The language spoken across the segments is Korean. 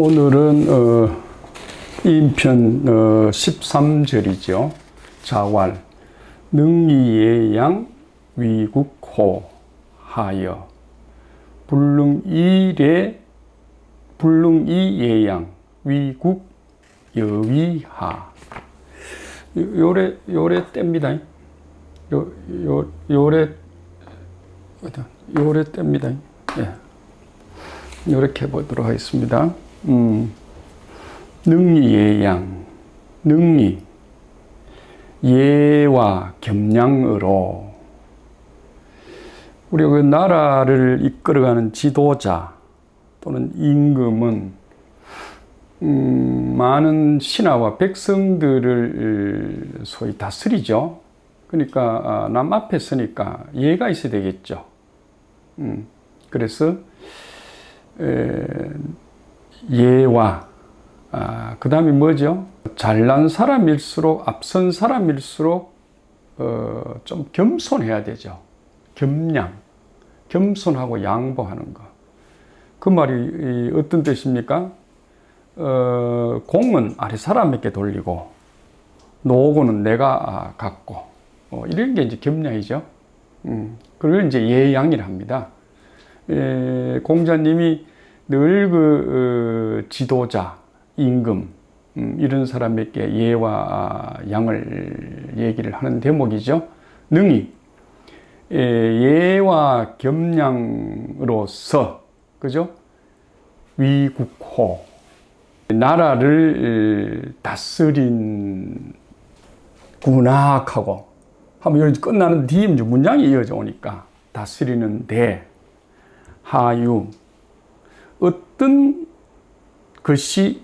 오늘은 인편 13절이죠. 자왈 능이예양 위국호 하여 불능이예양 위국 여위하. 요래 뗍니다. 요래 뗍니다. 예. 이렇게 해보도록 하겠습니다. 능이예양, 능이 예와 겸양으로 우리가 그 나라를 이끌어가는 지도자 또는 임금은 많은 신하와 백성들을 소위 다스리죠. 그러니까 남 앞에 서니까 예가 있어야 되겠죠. 그래서 예와 그 다음에 뭐죠? 잘난 사람일수록, 앞선 사람일수록 좀 겸손해야 되죠. 겸손하고 양보하는 거. 그 말이 어떤 뜻입니까? 공은 아래 사람에게 돌리고 노고는 내가 갖고 이런 게 이제 겸양이죠. 그걸 이제 예양이라 합니다. 공자님이 늘 그 지도자, 임금 이런 사람에게 예와 양을 얘기를 하는 대목이죠. 능히 예와 겸양으로서 그죠? 위국호 나라를 다스린 군악하고 하면 여기 끝나는 뒤에 문장이 이어져 오니까 다스리는 데 하유 어떤 것이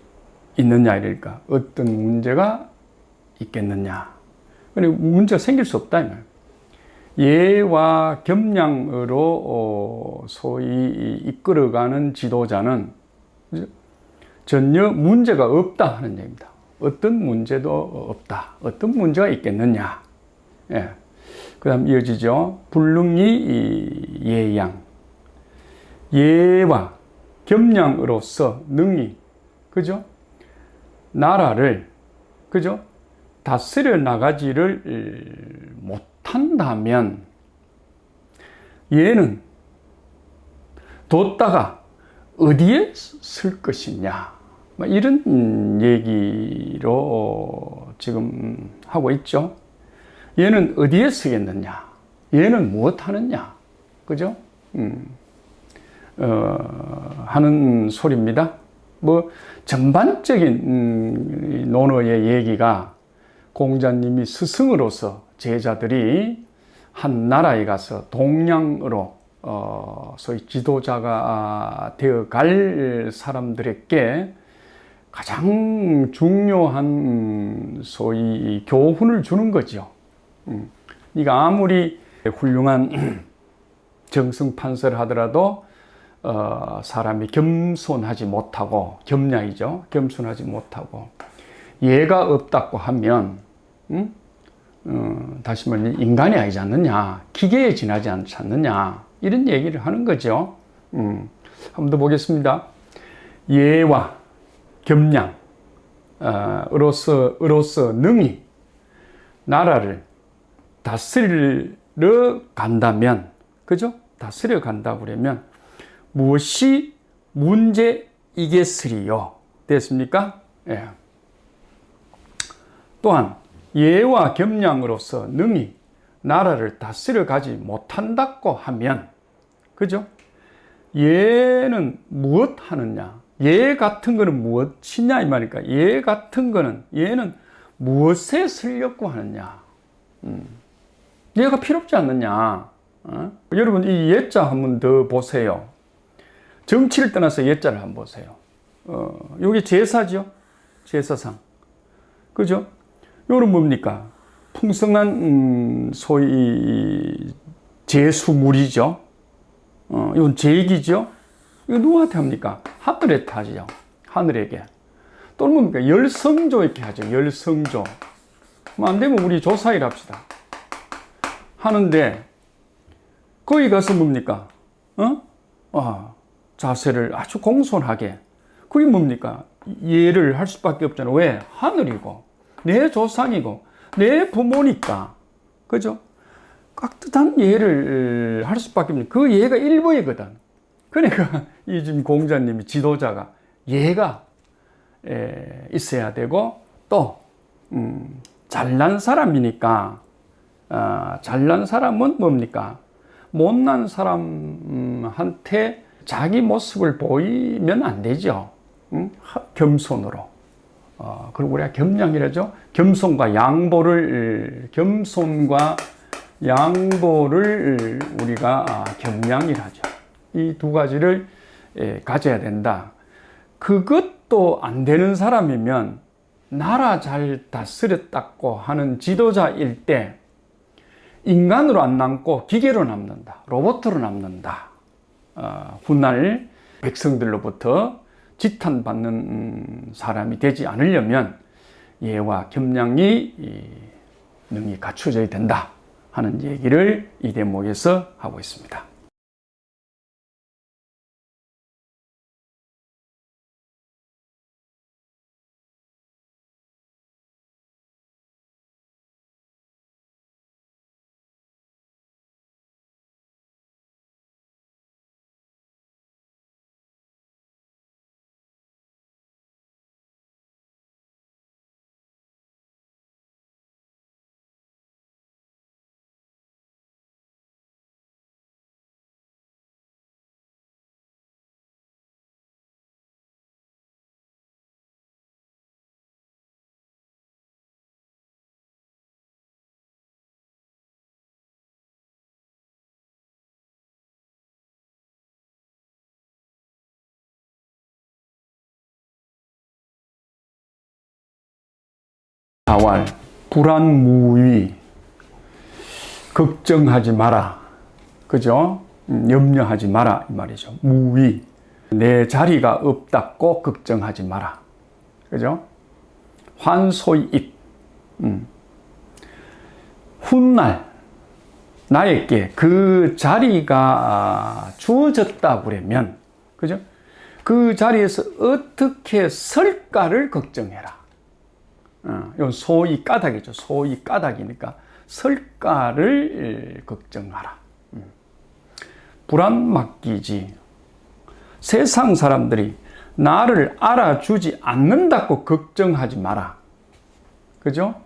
있느냐 이러니까 어떤 문제가 있겠느냐. 그리고 문제가 생길 수 없다 이 말. 예와 겸양으로 소위 이끌어가는 지도자는 전혀 문제가 없다 하는 얘기입니다. 어떤 문제도 없다. 어떤 문제가 있겠느냐. 예. 그 다음 이어지죠. 불능이 예양. 예와 겸양으로서 능히, 그죠? 나라를, 그죠? 다스려 나가지를 못한다면, 얘는 뒀다가 어디에 쓸 것이냐. 이런 얘기로 지금 하고 있죠. 얘는 어디에 쓰겠느냐. 얘는 무엇 하느냐. 그죠? 하는 소리입니다. 뭐 전반적인 논어의 얘기가 공자님이 스승으로서 제자들이 한 나라에 가서 동량으로 소위 지도자가 되어갈 사람들에게 가장 중요한 소위 교훈을 주는 거죠. 네가 아무리 훌륭한 정승판서를 하더라도 사람이 겸손하지 못하고 겸양이죠. 겸손하지 못하고 예가 없다고 하면 다시 말해 인간이 아니지 않느냐, 기계에 지나지 않지 않느냐 이런 얘기를 하는 거죠. 한번 더 보겠습니다. 예와 겸양 으로서 능히 나라를 다스리러 간다면, 그죠? 다스려 간다 그러면 무엇이 문제이겠으리요? 됐습니까? 예. 또한 예와 겸양으로서 능히 나라를 다스려 가지 못한다고 하면, 그죠? 예는 무엇 하느냐? 예 같은 거는 무엇이냐 이 말이니까 예 같은 거는 얘는 무엇에 쓰려고 하느냐? 얘가 필요 없지 않느냐? 여러분 이 예자 한번 더 보세요. 정치를 떠나서 예자를 한번 보세요. 여기 제사죠. 제사상. 그죠? 요런 뭡니까? 풍성한 소위 제수물이죠. 이건 제기죠. 이거 누구한테 합니까? 하늘한테 하죠. 하늘에게. 또는 뭡니까? 열성조 이렇게 하죠. 열성조. 안 되면 우리 조사일 합시다. 하는데 거기 가서 뭡니까? 자세를 아주 공손하게 그게 뭡니까? 예를 할 수밖에 없잖아요. 왜? 하늘이고 내 조상이고 내 부모니까. 그죠? 깍듯한 예를 할 수밖에 없는 그 예가 일부이거든. 그러니까 이 지금 공자님이 지도자가 예가 있어야 되고 또 잘난 사람이니까 잘난 사람은 뭡니까? 못난 사람한테 자기 모습을 보이면 안 되죠. 겸손으로. 그리고 우리가 겸양이라죠. 겸손과 양보를 우리가 겸양이라죠. 이 두 가지를 가져야 된다. 그것도 안 되는 사람이면 나라 잘 다스렸다고 하는 지도자일 때 인간으로 안 남고 기계로 남는다. 로봇으로 남는다. 훗날 백성들로부터 지탄받는 사람이 되지 않으려면 예와 겸양이 능히 갖춰져야 된다 하는 얘기를 이 대목에서 하고 있습니다. 자활, 불안무위, 걱정하지 마라. 그죠? 염려하지 마라. 이 말이죠. 무위. 내 자리가 없다고 걱정하지 마라. 그죠? 환소이입. 훗날, 나에게 그 자리가 주어졌다 그러면, 그죠? 그 자리에서 어떻게 설까를 걱정해라. 이건 소위 까닭이죠. 소위 까닭이니까 설가를 걱정하라. 불안 맡기지. 세상 사람들이 나를 알아주지 않는다고 걱정하지 마라. 그죠?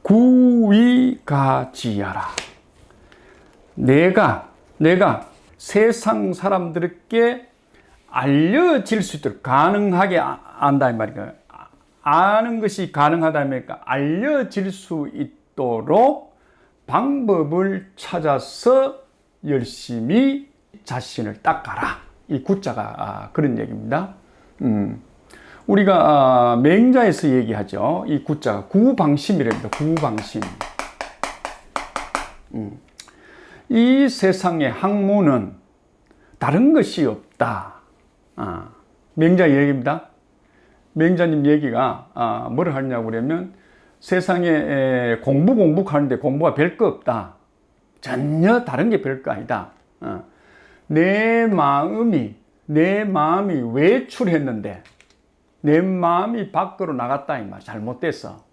구위가지하라. 내가 세상 사람들에게 알려질 수 있도록 가능하게 안다 이 말이에요. 아는 것이 가능하다니까 알려질 수 있도록 방법을 찾아서 열심히 자신을 닦아라. 이 구자가 그런 얘기입니다. 우리가 맹자에서 얘기하죠. 이 구자가 구방심이랍니다. 구방심. 이 세상의 학문은 다른 것이 없다. 맹자 얘기입니다. 맹자님 얘기가 뭐를 하냐고 그러면 세상에 공부하는데 공부가 별거 없다. 전혀 다른 게 별거 아니다. 내 마음이 외출했는데 내 마음이 밖으로 나갔다 이 말. 잘못됐어.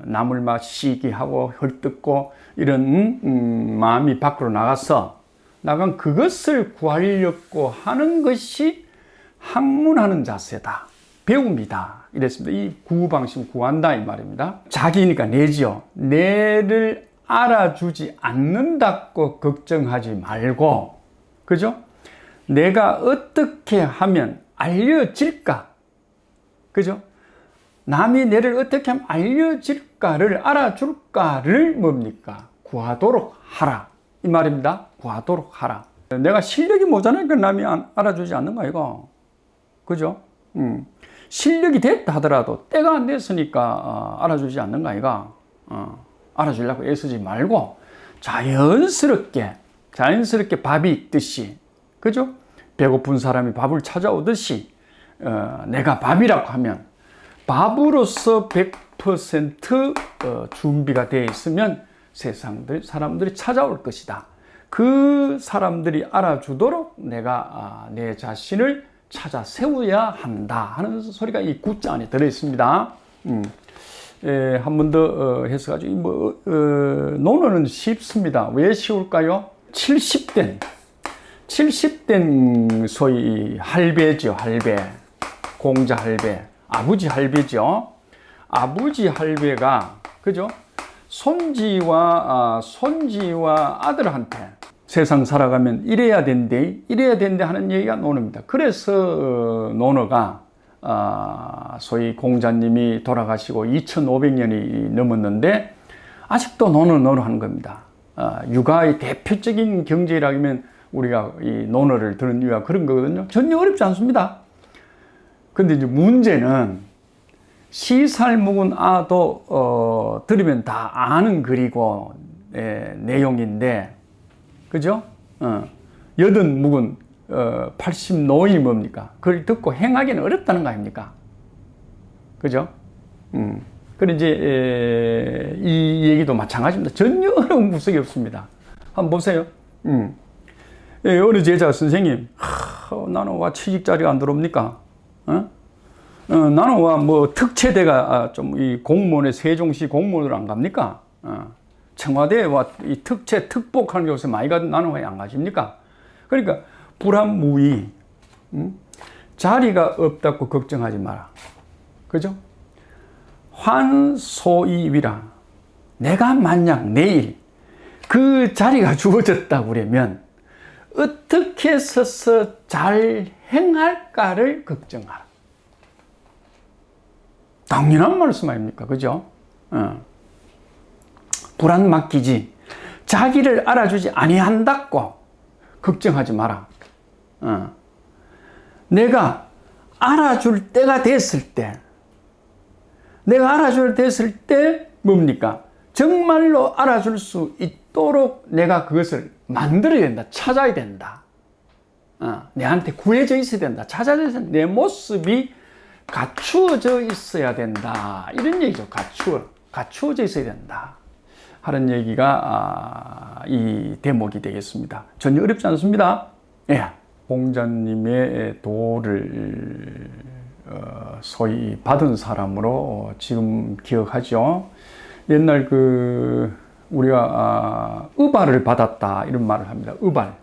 남을 막 시기하고 헐뜯고 이런 마음이 밖으로 나간 그것을 구하려고 하는 것이 학문하는 자세다. 배움이다. 이랬습니다. 이 구방심 구한다 이 말입니다. 자기니까 내지요. 내를 알아주지 않는다고 걱정하지 말고, 그죠? 내가 어떻게 하면 알려질까? 그죠? 남이 내를 어떻게 하면 알려질까를 알아줄까를 뭡니까? 구하도록 하라. 이 말입니다. 구하도록 하라. 내가 실력이 모자라니까 남이 알아주지 않는 거 이거. 그죠? 실력이 됐다 하더라도 때가 안 됐으니까 알아주지 않는 거 아이가? 알아주려고 애쓰지 말고 자연스럽게 밥이 있듯이, 그죠? 배고픈 사람이 밥을 찾아오듯이 내가 밥이라고 하면 밥으로서 100% 준비가 되어 있으면 사람들이 찾아올 것이다. 그 사람들이 알아주도록 내가 내 자신을 찾아 세워야 한다 하는 소리가 이 구자 안에 들어있습니다. 한 번 더 해석하죠. 논어는 쉽습니다. 왜 쉬울까요? 70된 소위 할배죠. 할배, 공자 할배, 아버지 할배죠. 아버지 할배가 그죠? 손지와 아들한테 세상 살아가면 이래야 된대 하는 얘기가 논어입니다. 그래서 논어가 소위 공자님이 돌아가시고 2500년이 넘었는데 아직도 논어 하는 겁니다. 육아의 대표적인 경제라면 우리가 이 논어를 들은 이유가 그런 거거든요. 전혀 어렵지 않습니다. 근데 이제 문제는 시살 묵은 아도 들으면 다 아는 글이고 내용인데 그죠? 여든 묵은 80 노인이 뭡니까? 그걸 듣고 행하기는 어렵다는 거 아닙니까? 그죠? 그래 이제 이 얘기도 마찬가지입니다. 전혀 어려운 구석이 없습니다. 한번 보세요. 어느 제자가 선생님, 나는 와 취직자리가 안 들어옵니까? 나는 와 뭐 특채대가 좀 이 공무원의 세종시 공무원으로 안 갑니까? 청와대에 와 이 특채 특복하는 게 요새 많이 가도 나는 왜 안 가십니까? 그러니까 불합무의, 자리가 없다고 걱정하지 마라. 그죠? 환소이위라. 내가 만약 내일 그 자리가 주어졌다고 그러면 어떻게 서서 잘 행할까를 걱정하라. 당연한 말씀 아닙니까? 그죠? 불안 맡기지. 자기를 알아주지 아니한다고 걱정하지 마라. 내가 알아줄 때가 됐을 때, 뭡니까? 정말로 알아줄 수 있도록 내가 그것을 만들어야 된다. 찾아야 된다. 내한테 구해져 있어야 된다. 찾아져 있어야 된다. 내 모습이 갖추어져 있어야 된다. 이런 얘기죠. 갖추어져 있어야 된다. 하는 얘기가 이 대목이 되겠습니다. 전혀 어렵지 않습니다. 예. 공자님의 도를 소위 받은 사람으로 지금 기억하죠. 옛날 우리가 의발을 받았다 이런 말을 합니다. 의발.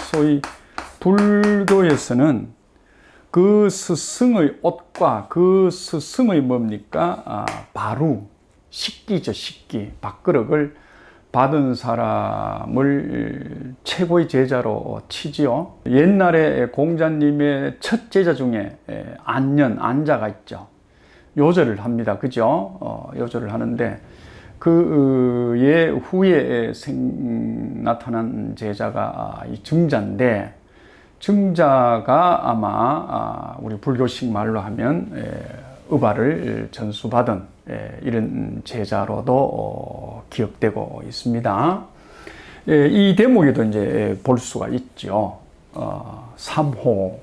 소위 불교에서는 그 스승의 옷과 그 스승의 뭡니까? 바루, 식기죠, 식기. 밥그릇을 받은 사람을 최고의 제자로 치지요. 옛날에 공자님의 첫 제자 중에 안자가 있죠. 요절을 합니다. 그죠? 요절을 하는데 그의 후에 나타난 제자가 이 증자인데 증자가 아마 우리 불교식 말로 하면 의발을 전수받은 이런 제자로도 기억되고 있습니다. 이 대목에도 이제 볼 수가 있죠. 삼호.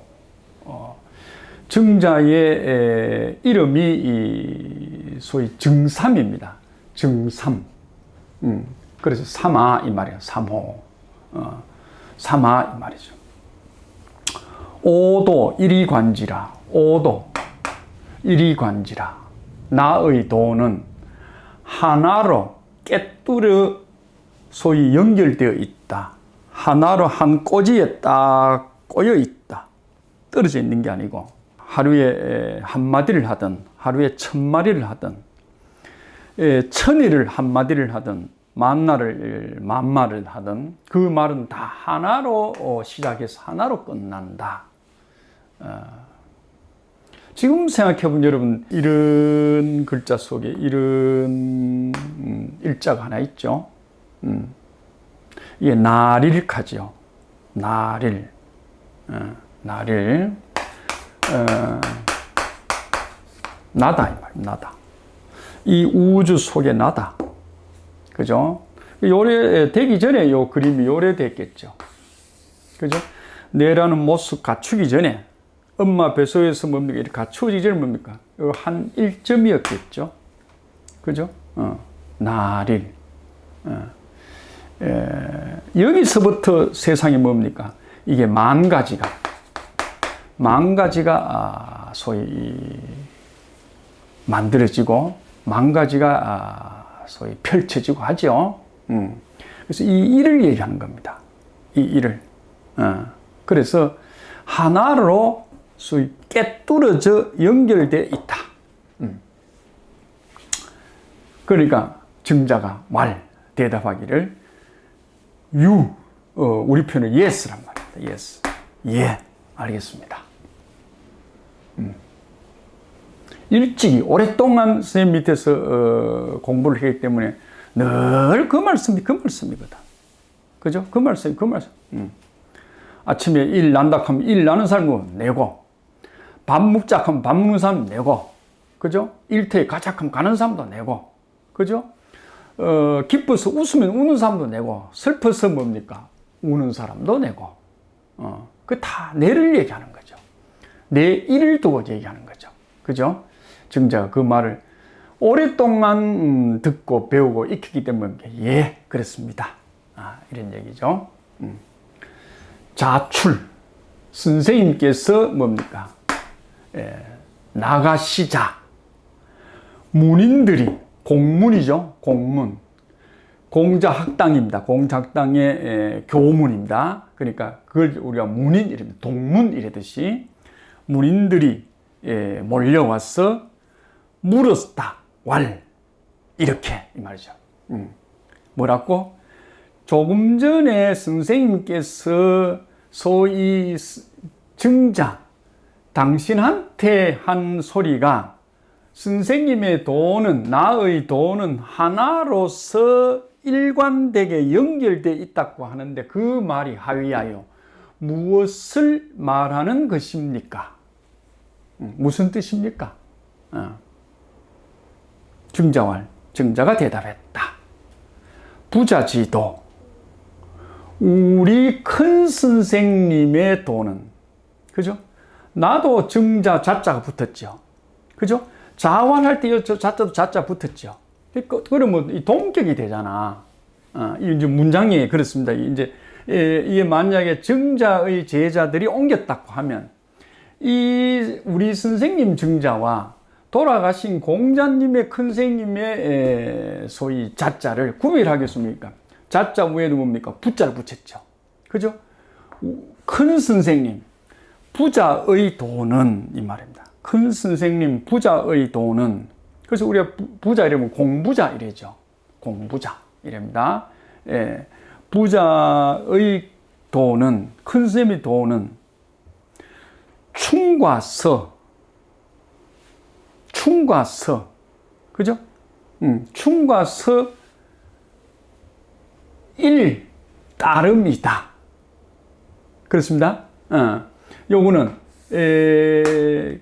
증자의 이름이 소위 증삼입니다. 증삼. 그래서 삼아 이 말이에요. 삼호. 삼아 이 말이죠. 오도 이리관지라. 오도 이리관지라. 나의 도는 하나로 깨뚫어 소위 연결되어 있다. 하나로 한 꼬지에 딱 꼬여 있다. 떨어져 있는 게 아니고 하루에 한 마디를 하든 하루에 1000마리를 하든 1000일을 한 마디를 하든 만날을 만말을 하든 그 말은 다 하나로 시작해서 하나로 끝난다. 지금 생각해보면 여러분 이런 글자 속에 이런 일자가 하나 있죠. 이게 나릴카지요. 나릴. 나릴. 나다 이 말입니다. 나다. 이 우주 속에 나다. 그죠? 요래되기 전에 요 그림이 요래됐겠죠. 그죠? 내라는 모습 갖추기 전에 엄마 뱃속에서 뭡니까? 이렇게 갖추어지기 전에 뭡니까? 한 1점이었겠죠. 그죠? 나릴. 여기서부터 세상이 뭡니까? 이게 만 가지가 소위 만들어지고 만 가지가 소위 펼쳐지고 하죠. 그래서 이 일을 얘기하는 겁니다. 이 일을. 그래서 하나로 소위 깨뚫어져 연결되어 있다. 그러니까 증자가 말 대답하기를 우리 표현은 yes란 말입니다. yes. 예, 알겠습니다. 일찍이 오랫동안 선생님 밑에서 공부를 했기 때문에 늘 그 말씀이거든. 그죠? 그 말씀. 아침에 일 난다 하면 일 나는 사람은 내고, 밥 먹자 하면 밥 먹는 사람은 내고, 그죠? 일터에 가자 하면 가는 사람도 내고, 그죠? 기뻐서 웃으면 우는 사람도 내고, 슬퍼서 뭡니까? 우는 사람도 내고, 그 다 내를 얘기하는 거죠. 내 일을 두고 얘기하는 거죠. 그죠? 증자가 그 말을 오랫동안 듣고 배우고 익히기 때문에, 예, 그렇습니다. 이런 얘기죠. 자출. 선생님께서 뭡니까? 나가시자. 문인들이, 공문이죠. 공문. 공자학당입니다. 공자학당의 교문입니다. 그러니까 그걸 우리가 문인 이랍니다. 동문 이라듯이 문인들이 몰려와서 물었다. 이렇게 이 말이죠. 뭐라고? 조금 전에 선생님께서 소위 증자 당신한테 한 소리가 선생님의 도는, 나의 도는 하나로서 일관되게 연결되어 있다고 하는데 그 말이 하위하여 무엇을 말하는 것입니까? 무슨 뜻입니까? 증자가 대답했다. 부자지도 우리 큰 선생님의 도는, 그죠? 나도 증자 자자가 붙었죠. 그죠? 자활할 때 자자도 자자 붙었죠. 그러면 이 동격이 되잖아. 이제 문장이 그렇습니다. 이제 이게 만약에 증자의 제자들이 옮겼다고 하면 이 우리 선생님 증자와 돌아가신 공자님의 큰 선생님의 소위 자자를 구별하겠습니까? 자자 위에는 뭡니까? 부자를 붙였죠. 그죠? 큰 선생님, 부자의 도는 이 말입니다. 큰 선생님, 부자의 도는, 그래서 우리가 부자 이러면 공부자 이래죠. 공부자 이랍니다. 예. 부자의 도는, 큰 선생님의 도는 충과 서, 그죠? 충과 서 일 따름이다. 그렇습니다. 요거는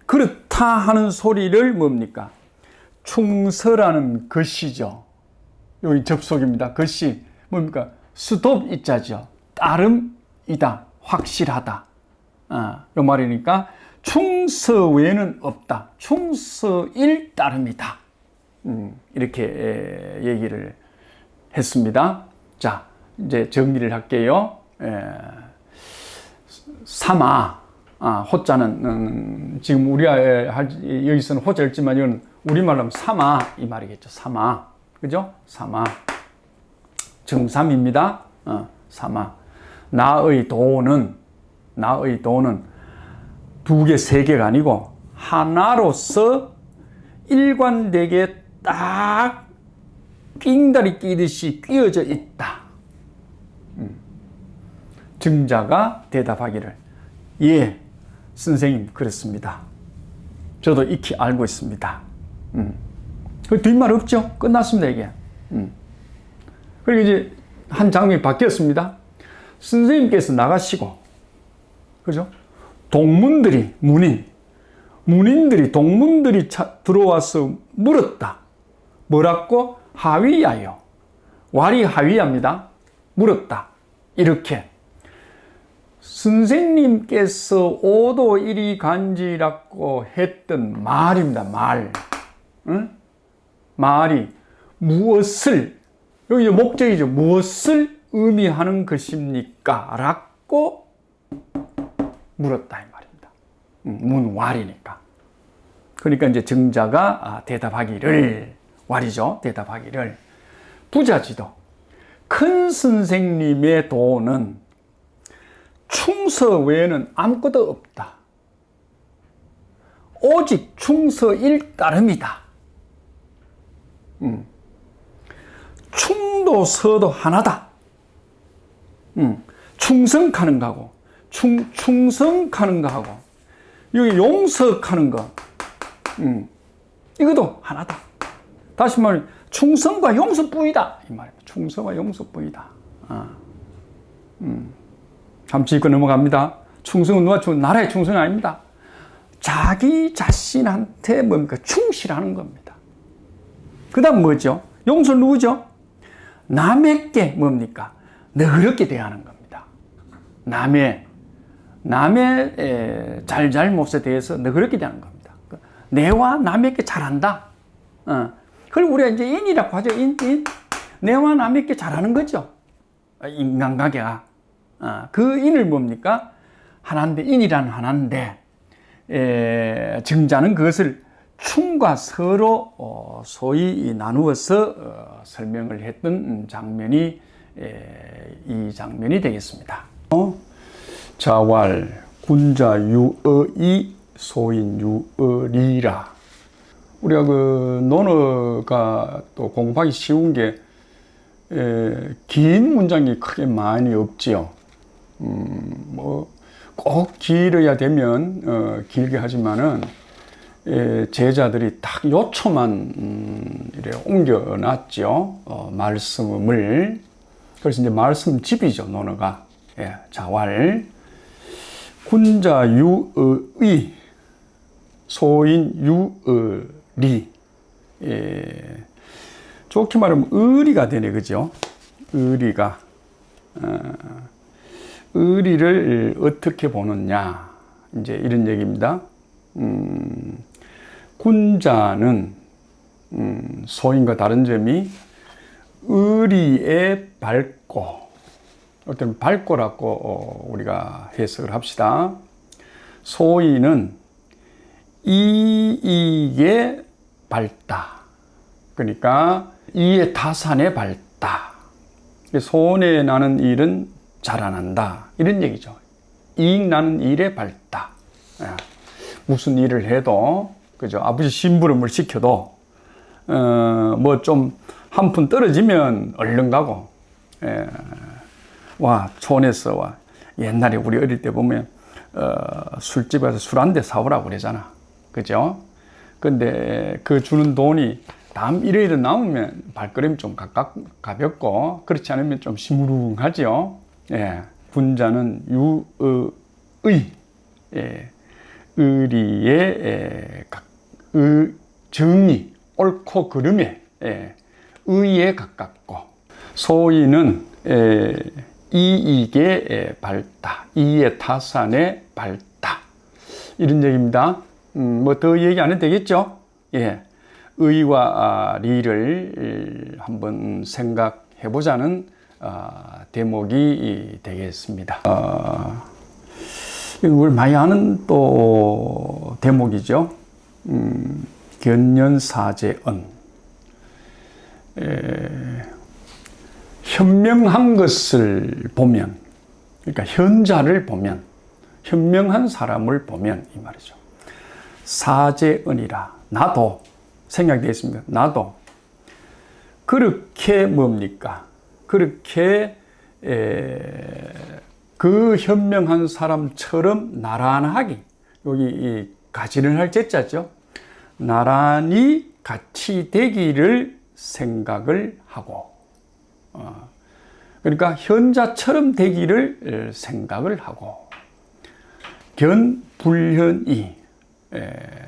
그렇다 하는 소리를 뭡니까? 충서라는 것이죠. 여기 접속입니다. 것이 뭡니까? 스톱 이자죠. 따름이다. 확실하다. 요 말이니까 충서 외에는 없다. 충서일 따름이다. 이렇게 얘기를 했습니다. 자, 이제 정리를 할게요. 삼아. 호자는 지금 우리가 여기서는 호자를 지만 이건 우리말로 하면 삼아 이 말이겠죠. 삼아. 그죠? 삼아. 정삼입니다. 삼아. 나의 도는 두 개, 세 개가 아니고 하나로서 일관되게 딱 낑다리 끼듯이 끼어져 있다. 증자가 대답하기를 예, 선생님 그렇습니다. 저도 익히 알고 있습니다. 그 뒷말 없죠? 끝났습니다 이게. 그리고 이제 한 장면이 바뀌었습니다. 선생님께서 나가시고, 그죠? 동문들이 문인들이 동문들이 들어와서 물었다. 뭐라고? 하위하여. 왈이 하위합니다. 물었다. 이렇게. 선생님께서 오도 이리 간지라고 했던 말입니다. 말. 응? 말이 무엇을, 여기 목적이죠. 무엇을 의미하는 것입니까? 라고 물었다 이 말입니다. 문왈이니까. 그러니까 이제 증자가 대답하기를, 왈이죠. 대답하기를, 부자지도 큰 선생님의 도는 충서 외에는 아무것도 없다. 오직 충서일 따름이다. 충도 서도 하나다. 충성하는 거하고 충성하는 거하고 여기 용서하는 거 이것도 하나다. 다시 말해 충성과 용서뿐이다 이 말입니다. 충성과 용서뿐이다. 한번 짚고 넘어갑니다. 충성은 누가 나라의 충성이 아닙니다. 자기 자신한테 뭡니까? 충실하는 겁니다. 그 다음 뭐죠? 용서는 누구죠? 남에게 뭡니까? 너그럽게 대하는 겁니다. 남의 잘잘못에 대해서 너그럽게 대하는 겁니다. 내와 남에게 잘한다. 그걸 우리가 이제 인이라고 하죠. 인. 내와 남에게 잘하는 거죠. 인간관계가. 그 인을 뭡니까? 하나인데, 인이라는 하나인데, 증자는 그것을 충과 서로 소위 나누어서 설명을 했던 장면이 이 장면이 되겠습니다. 자왈 군자 유어이 소인 유어리라. 우리가 그 논어가 또 공부하기 쉬운 게 긴 문장이 크게 많이 없지요. 뭐 꼭 길어야 되면 길게 하지만은 제자들이 딱 요초만 이래 옮겨놨죠. 말씀을. 그래서 이제 말씀집이죠, 논어가. 자왈 군자 유의 소인 유의. 좋게 말하면 의리가 되네, 그죠? 의리가. 의리를 어떻게 보느냐, 이제 이런 얘기입니다. 군자는 소인과 다른 점이 의리에 밝고, 어떤 밝고라고 우리가 해석을 합시다. 소인은 이익에 밝다. 그러니까 이의 타산에 밝다. 손해 나는 일은 잘 안 한다. 이런 얘기죠. 이익 나는 일에 밝다. 무슨 일을 해도, 그죠? 아버지 심부름을 시켜도, 뭐 좀 한 푼 떨어지면 얼른 가고, 와, 촌에서 와. 옛날에 우리 어릴 때 보면, 술집에 가서 술 한 대 사오라고 그러잖아. 그죠? 근데 그 주는 돈이 다음 일요일에 남으면 발걸음이 좀 가볍고, 그렇지 않으면 좀 시무룩하죠. 군자는 유의, 의리의 정의, 옳고 그름에, 의에 가깝고, 소인은 이익에 밝다, 이의 타산에 밝다. 이런 얘기입니다. 뭐 더 얘기 안 해도 되겠죠? 의와 리를 한번 생각해 보자는 대목이 되겠습니다. 우리 많이 아는 또 대목이죠. 견연사제언. 현명한 것을 보면, 그러니까 현자를 보면, 현명한 사람을 보면 이 말이죠. 사제언이라. 나도 생각되겠습니다. 나도 그렇게 뭡니까? 그렇게 그 현명한 사람처럼 나란하게, 여기 이 가지를 할 제자죠. 나란히 같이 되기를 생각을 하고, 그러니까 현자처럼 되기를 생각을 하고, 견불현이,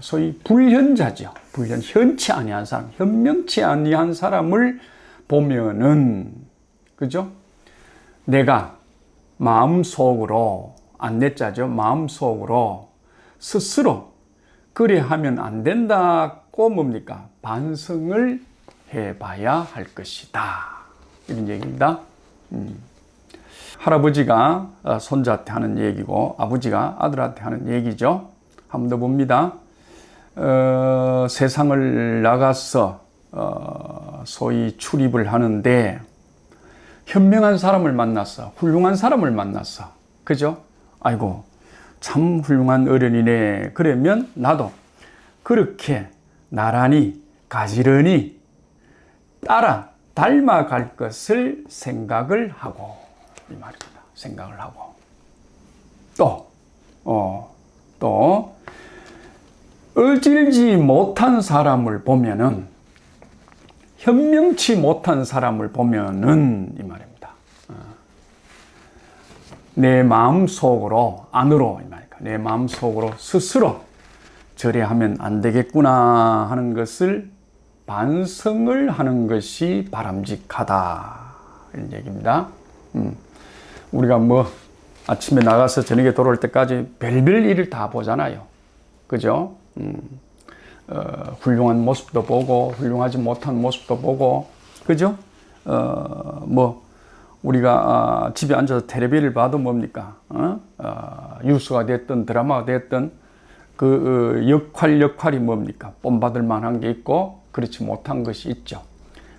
소위 불현자죠. 현치 아니한 사람, 현명치 아니한 사람을 보면은, 그죠? 내가 마음속으로, 안내자죠. 마음속으로 스스로 그래 하면 안 된다고 뭡니까? 반성을 해봐야 할 것이다. 이런 얘기입니다. 할아버지가 손자한테 하는 얘기고 아버지가 아들한테 하는 얘기죠. 한 번 더 봅니다. 세상을 나가서 소위 출입을 하는데 현명한 사람을 만났어. 훌륭한 사람을 만났어. 그죠? 아이고 참 훌륭한 어른이네. 그러면 나도 그렇게 나란히 가지런히 닮아갈 것을 생각을 하고, 이 말입니다. 생각을 하고 또 어질지 못한 사람을 보면은, 현명치 못한 사람을 보면은, 이 말입니다. 내 마음 속으로, 안으로, 이 말입니다. 내 마음 속으로 스스로 저래 하면 안 되겠구나 하는 것을 반성을 하는 것이 바람직하다. 이런 얘기입니다. 우리가 뭐 아침에 나가서 저녁에 돌아올 때까지 별별 일을 다 보잖아요. 그죠? 훌륭한 모습도 보고 훌륭하지 못한 모습도 보고, 그죠? 뭐 우리가 집에 앉아서 텔레비를 봐도 뭡니까? 뉴스가 됐든 드라마가 됐든 그 역할이 뭡니까? 본받을 만한 게 있고 그렇지 못한 것이 있죠.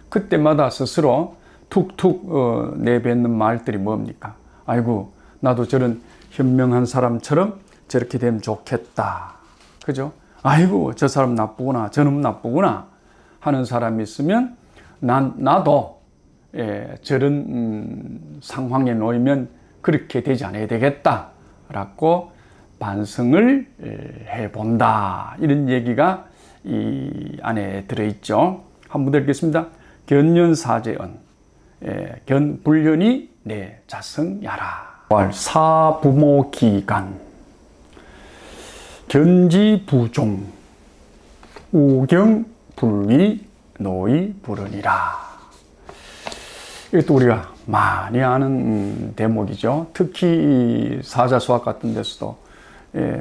그때마다 스스로 툭툭 내뱉는 말들이 뭡니까? 아이고 나도 저런 현명한 사람처럼 저렇게 되면 좋겠다. 그죠? 아이고 저 사람 나쁘구나, 저놈 나쁘구나 하는 사람이 있으면 나도 저런 상황에 놓이면 그렇게 되지 않아야 되겠다 라고 반성을 해본다. 이런 얘기가 이 안에 들어있죠. 한번 더 읽겠습니다. 견년사제언 견불련이 내 자성야라. 사부모기간 견지부종 우경불위 노이불언이라. 이것도 우리가 많이 아는 대목이죠. 특히 사자수학 같은 데서도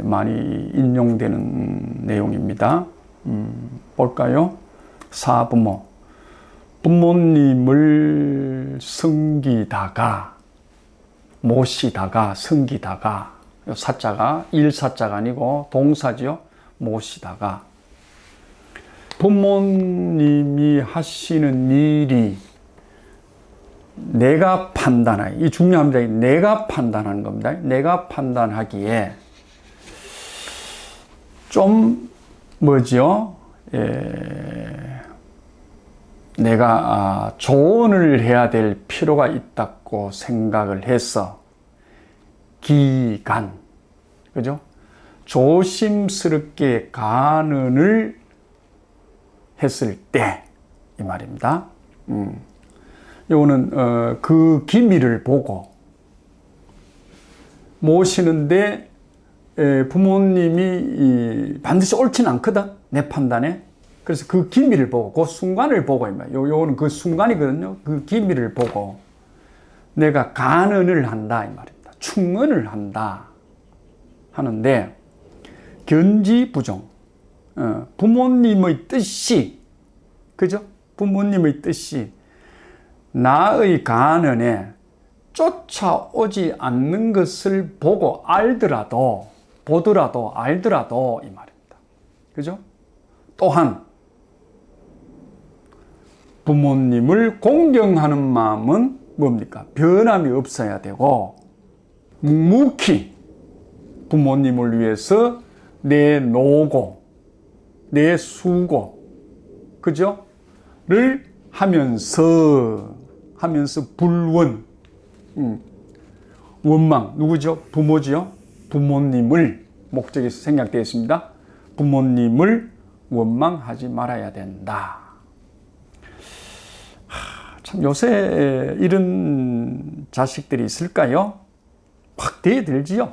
많이 인용되는 내용입니다. 볼까요? 사부모, 부모님을 섬기다가 모시다가 섬기다가, 사자가 일사자가 아니고 동사지요. 모시다가 부모님이 하시는 일이 내가 판단하기, 이 중요합니다. 내가 판단하는 겁니다. 내가 판단하기에 좀 뭐죠? 내가 조언을 해야 될 필요가 있다고 생각을 해서 기간, 그죠? 조심스럽게 간언을 했을 때, 이 말입니다. 요거는 그 기미를 보고 모시는데 부모님이 반드시 옳지는 않거든, 내 판단에. 그래서 그 기미를 보고, 그 순간을 보고, 요거는 그 순간이거든요. 그 기미를 보고 내가 간언을 한다, 이 말입니다. 충언을 한다 하는데, 견지부종, 부모님의 뜻이, 그죠? 부모님의 뜻이 나의 간언에 쫓아오지 않는 것을 보고 알더라도 이 말입니다. 그죠? 또한 부모님을 공경하는 마음은 뭡니까? 변함이 없어야 되고, 묵묵히 부모님을 위해서 내 노고, 내 수고, 그죠? 를 하면서 불원, 원망, 누구죠? 부모지요? 부모님을, 목적에서 생략되어 있습니다. 부모님을 원망하지 말아야 된다. 참 요새 이런 자식들이 있을까요? 확 대들지요.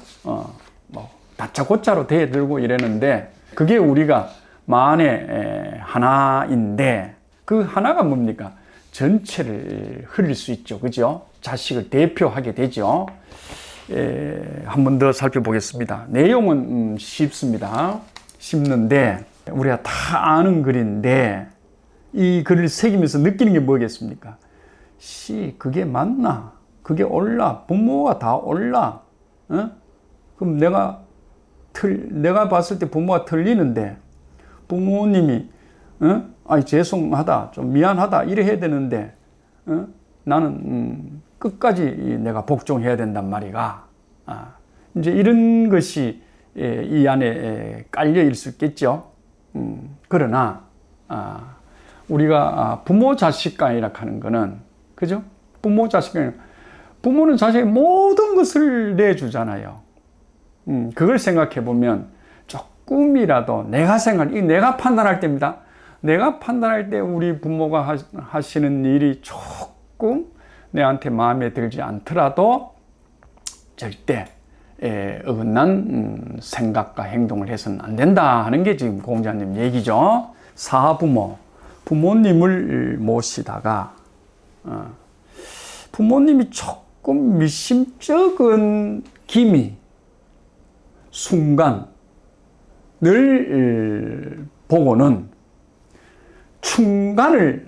뭐 다짜고짜로 대들고 이러는데, 그게 우리가 만에 하나인데, 그 하나가 뭡니까? 전체를 흘릴 수 있죠. 그죠? 자식을 대표하게 되죠. 한 번 더 살펴보겠습니다. 내용은 쉽습니다. 쉽는데 우리가 다 아는 글인데, 이 글을 새기면서 느끼는 게 뭐겠습니까? 그게 맞나? 그게 올라. 부모가 다 올라. 어? 그럼 내가 봤을 때 부모가 틀리는데, 부모님이, 아이, 죄송하다, 좀 미안하다, 이래 해야 되는데, 나는, 끝까지 내가 복종해야 된단 말이가. 이제 이런 것이 이 안에 깔려 있을 수 있겠죠. 그러나, 우리가 부모 자식 간이라 하는 거는, 그죠? 부모 자식 간, 부모는 자식의 모든 것을 내주잖아요. 그걸 생각해 보면 조금이라도 내가 판단할 때입니다. 내가 판단할 때 우리 부모가 하시는 일이 조금 내한테 마음에 들지 않더라도 절대 어긋난 생각과 행동을 해서는 안 된다 하는 게 지금 공자님 얘기죠. 사부모, 부모님을 모시다가 부모님이 조금 미심쩍은 기미, 순간을 보고는 충간을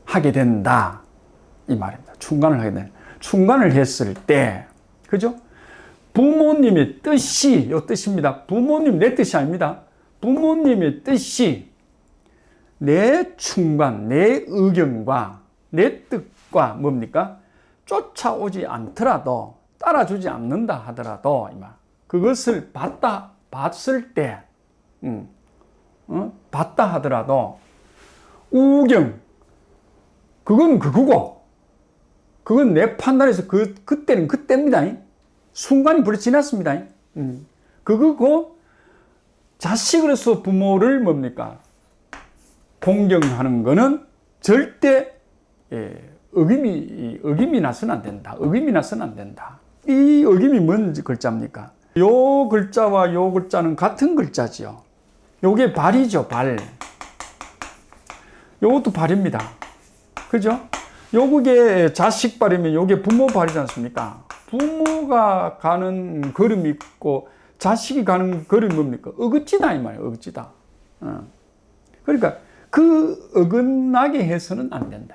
하게 된다 이 말입니다. 충간을 하게 된다. 충간을 했을 때, 그죠? 부모님의 뜻이 요 뜻입니다. 부모님 내 뜻이 아닙니다. 부모님의 뜻이 내 충간, 내 의견과 내 뜻과 뭡니까? 쫓아오지 않더라도, 따라주지 않는다 하더라도 그것을 봤을 때, 봤다 하더라도 우경, 그건 그거고, 그건 내 판단에서 그때는 그때입니다. 순간이 벌써 지났습니다. 그거고, 자식으로서 부모를 뭡니까? 공경하는 거는 절대 어김이 나서는 안 된다. 어김이 나서는 안 된다. 이 어김이 뭔 글자입니까? 요 글자와 요 글자는 같은 글자지요. 요게 발이죠, 발. 요것도 발입니다. 그죠? 요게 자식 발이면 요게 부모 발이지 않습니까? 부모가 가는 걸음이 있고 자식이 가는 걸음이 뭡니까? 어긋지다 이 말이에요. 어긋지다. 그러니까 그 어긋나게 해서는 안 된다.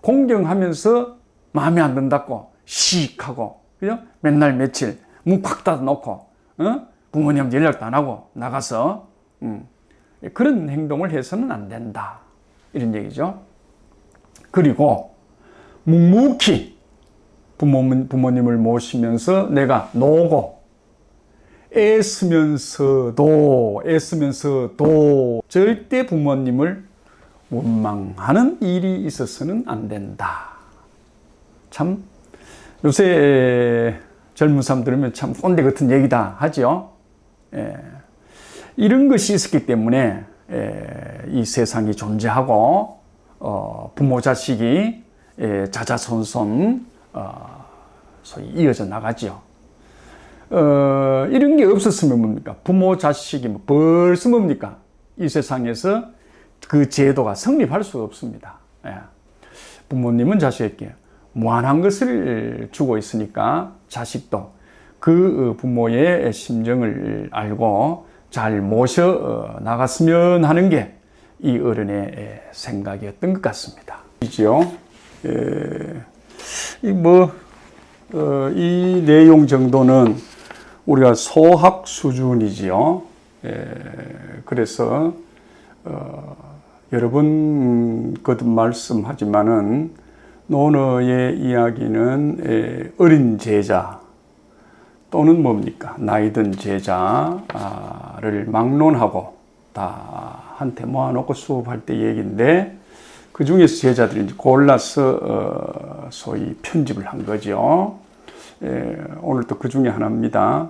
공경하면서 마음에 안 든다고 시익하고, 그죠? 맨날 며칠 문 팍 닫아놓고, 부모님한테 연락도 안 하고 나가서 그런 행동을 해서는 안 된다. 이런 얘기죠. 그리고 묵묵히 부모님을 모시면서 내가 노고 애쓰면서도 절대 부모님을 원망하는 일이 있어서는 안 된다. 참 요새 젊은 사람 들으면 참 꼰대 같은 얘기다 하죠. 이런 것이 있었기 때문에 이 세상이 존재하고 부모 자식이 자자손손 소위 이어져 나가죠. 이런 게 없었으면 뭡니까? 부모 자식이 벌써 뭡니까? 이 세상에서 그 제도가 성립할 수가 없습니다. 부모님은 자식에게 무한한 것을 주고 있으니까 자식도 그 부모의 심정을 알고 잘 모셔 나갔으면 하는 게 이 어른의 생각이었던 것 같습니다. 이죠. 이 내용 정도는 우리가 소학 수준이지요. 그래서 여러 번 거듭 말씀하지만은 논어의 이야기는 어린 제자 또는 뭡니까? 나이든 제자를 막론하고 다 한테 모아놓고 수업할 때 얘기인데 그 중에서 제자들이 이제 골라서 소위 편집을 한 거죠. 오늘도 그 중에 하나입니다.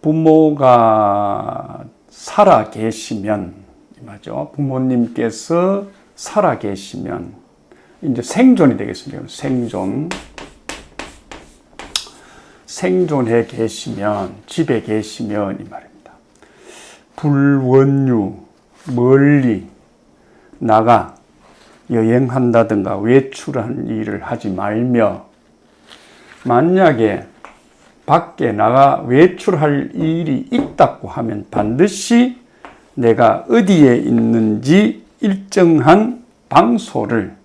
부모가 살아 계시면, 맞죠? 부모님께서 살아 계시면 이제 생존이 되겠습니다. 생존해 계시면, 집에 계시면 이 말입니다. 불원유, 멀리 나가 여행한다든가 외출한 일을 하지 말며, 만약에 밖에 나가 외출할 일이 있다고 하면 반드시 내가 어디에 있는지 일정한 방소를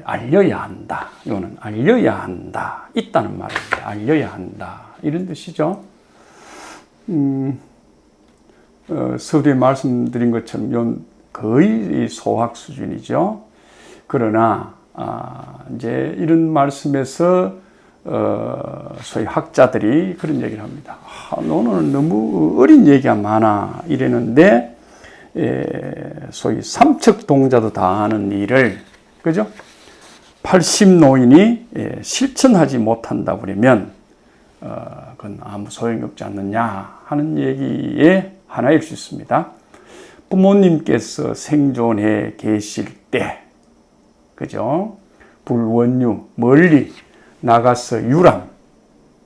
알려야 한다. 이거는 알려야 한다. 있다는 말입니다. 알려야 한다. 이런 뜻이죠. 서두에 말씀드린 것처럼 이건 거의 소학 수준이죠. 그러나 이제 이런 말씀에서 소위 학자들이 그런 얘기를 합니다. 너는 너무 어린 얘기가 많아 이랬는데 소위 삼척 동자도 다 하는 일을 그죠? 80노인이 실천하지 못한다 그러면 그건 아무 소용이 없지 않느냐 하는 얘기의 하나일 수 있습니다. 부모님께서 생존해 계실 때 그죠? 불원유 멀리 나가서 유람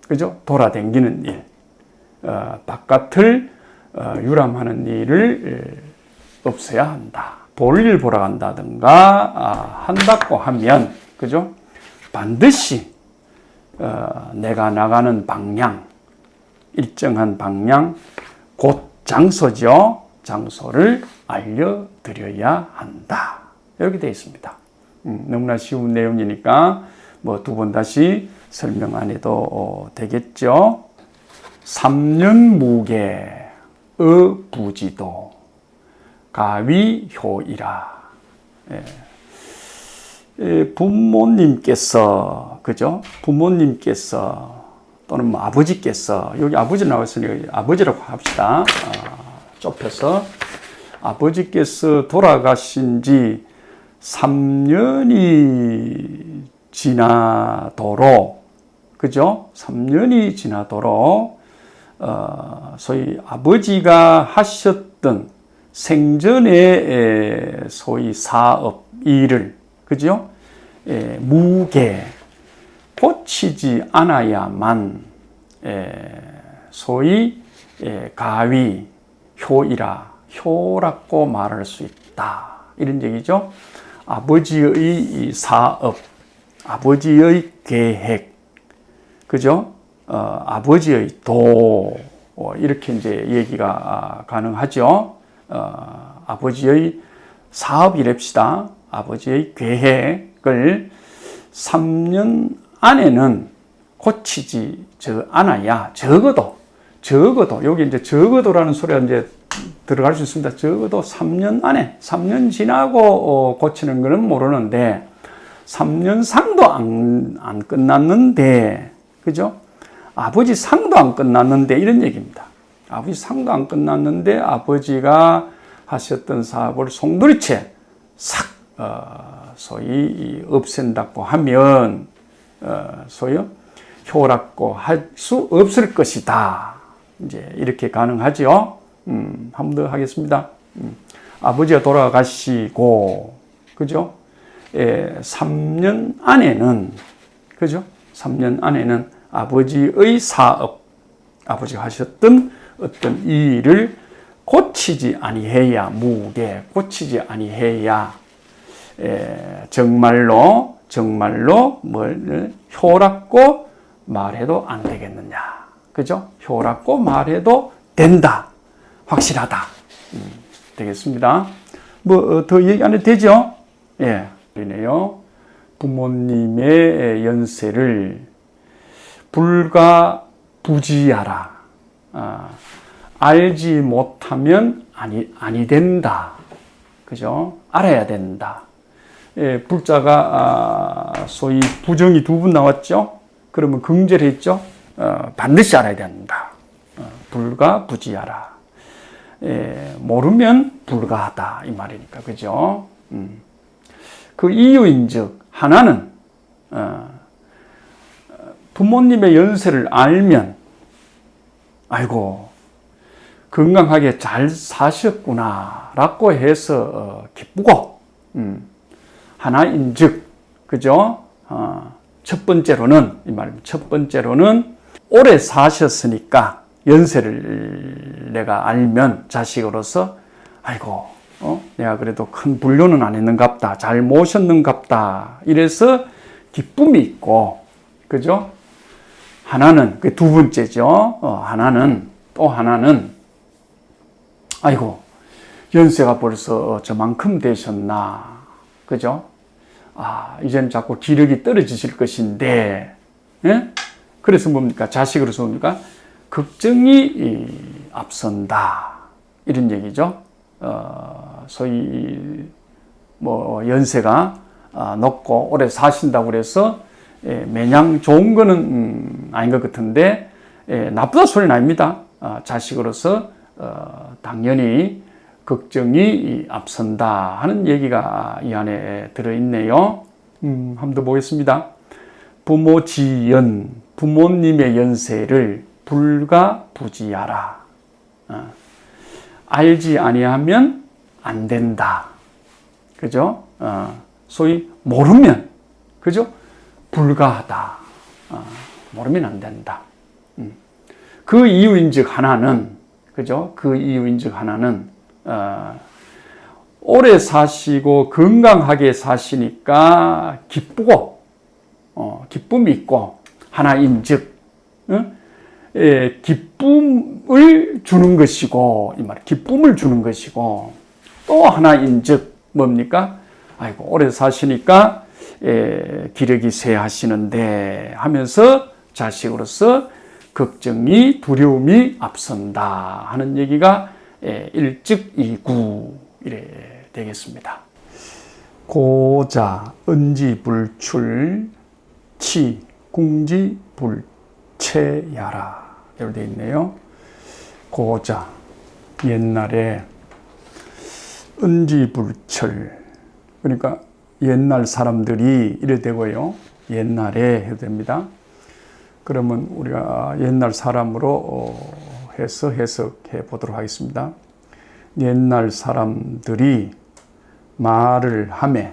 그죠? 돌아다니는 일 바깥을 유람하는 일을 없어야 한다. 볼일 보러 간다든가 한다고 하면 그죠? 반드시 내가 나가는 방향 일정한 방향 곧 장소죠. 장소를 알려드려야 한다. 이렇게 되어 있습니다. 너무나 쉬운 내용이니까 뭐 두 번 다시 설명 안 해도 되겠죠. 3년 무게의 부지도 가위효이라. 부모님께서 그죠? 부모님께서 또는 뭐 아버지께서 여기 아버지 나왔으니 아버지라고 합시다. 좁혀서 아버지께서 돌아가신 지 3년이 지나도록 그죠? 3년이 지나도록 소위 아버지가 하셨던 생전의 소위 사업 일을 그죠? 무게 고치지 않아야만 소위 가위 효이라 효라고 말할 수 있다 이런 얘기죠. 아버지의 사업, 아버지의 계획, 그죠? 아버지의 도 이렇게 이제 얘기가 가능하죠. 아버지의 사업이랍시다. 아버지의 계획을 3년 안에는 고치지 않아야 적어도 여기 이제 적어도라는 소리가 이제 들어갈 수 있습니다. 적어도 3년 안에 3년 지나고 고치는 거는 모르는데 3년 상도 안 끝났는데 그죠? 아버지 상도 안 끝났는데 이런 얘기입니다. 아버지 상도 안 끝났는데 아버지가 하셨던 사업을 송두리째 싹 소위 없앤다고 하면 소위 효라고 할 수 없을 것이다. 이제 이렇게 가능하죠. 한 번 더 하겠습니다. 아버지가 돌아가시고 그죠? 3년 안에는 그죠? 3년 안에는 아버지의 사업, 아버지가 하셨던 어떤 일을 고치지 아니해야 무게 고치지 아니해야 정말로 뭘 효라고 말해도 안 되겠느냐, 그죠? 효라고 말해도 된다, 확실하다. 되겠습니다. 뭐 더 얘기 안 해도 되죠? 예, 그러네요. 부모님의 연세를 불가부지하라. 알지 못하면 아니 된다. 그죠? 알아야 된다. 예, 불자가 소위 부정이 두 분 나왔죠? 그러면 긍제를 했죠? 반드시 알아야 된다. 불가부지하라. 예, 모르면 불가하다. 이 말이니까. 그죠? 그 이유인즉 하나는 부모님의 연세를 알면 아이고 건강하게 잘 사셨구나 라고 해서 기쁘고 하나인즉 그죠? 첫 번째로는 이 말입니다. 첫 번째로는 오래 사셨으니까 연세를 내가 알면 자식으로서 아이고 내가 그래도 큰 불효는 안 했는갑다, 잘 모셨는갑다 이래서 기쁨이 있고 그죠? 하나는 그 두 번째죠. 또 하나는 아이고 연세가 벌써 저만큼 되셨나 그죠? 이제는 자꾸 기력이 떨어지실 것인데, 예? 그래서 뭡니까? 자식으로서 뭡니까? 걱정이 앞선다. 이런 얘기죠. 소위, 연세가 높고 오래 사신다고 그래서, 매냥 좋은 거는 아닌 것 같은데, 나쁘다 소리는 아닙니다. 자식으로서, 당연히 걱정이 앞선다 하는 얘기가 이 안에 들어있네요. 한번 더 보겠습니다. 부모지연, 부모님의 연세를 불가부지하라. 알지 아니하면 안 된다. 그죠? 소위 모르면, 그죠? 불가하다. 모르면 안 된다. 그 이유인즉 하나는, 그죠? 그 이유인즉 하나는, 오래 사시고 건강하게 사시니까 기쁘고, 기쁨이 있고, 하나인즉, 기쁨을 주는 것이고, 이 말, 기쁨을 주는 것이고, 또 하나인즉, 뭡니까? 아이고, 오래 사시니까, 기력이 쇠하시는데 하면서 자식으로서 걱정이, 두려움이 앞선다 하는 얘기가 일즉이구 이래 되겠습니다. 고자, 은지불출, 치, 궁지불체야라 이렇게 되어 있네요. 고자, 옛날에 은지불철, 그러니까 옛날 사람들이 이래 되고요. 옛날에 해도 됩니다. 그러면 우리가 옛날 사람으로 해서 해석해 보도록 하겠습니다. 옛날 사람들이 말을 하매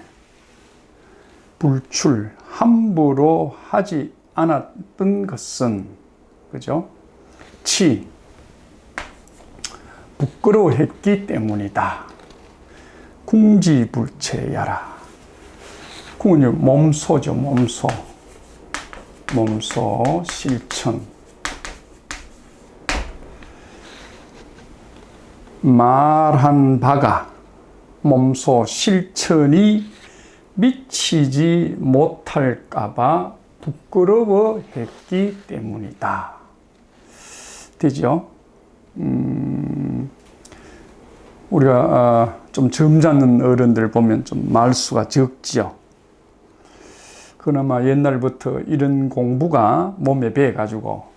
불출, 함부로 하지 않았던 것은, 그죠? 치, 부끄러워했기 때문이다. 궁지불체야라. 궁은 몸소죠, 몸소. 몸소, 실천. 말한 바가 몸소 실천이 미치지 못할까봐 부끄러워했기 때문이다. 되죠? 우리가 좀 점잖은 어른들 보면 좀 말수가 적지요. 그나마 옛날부터 이런 공부가 몸에 배어가지고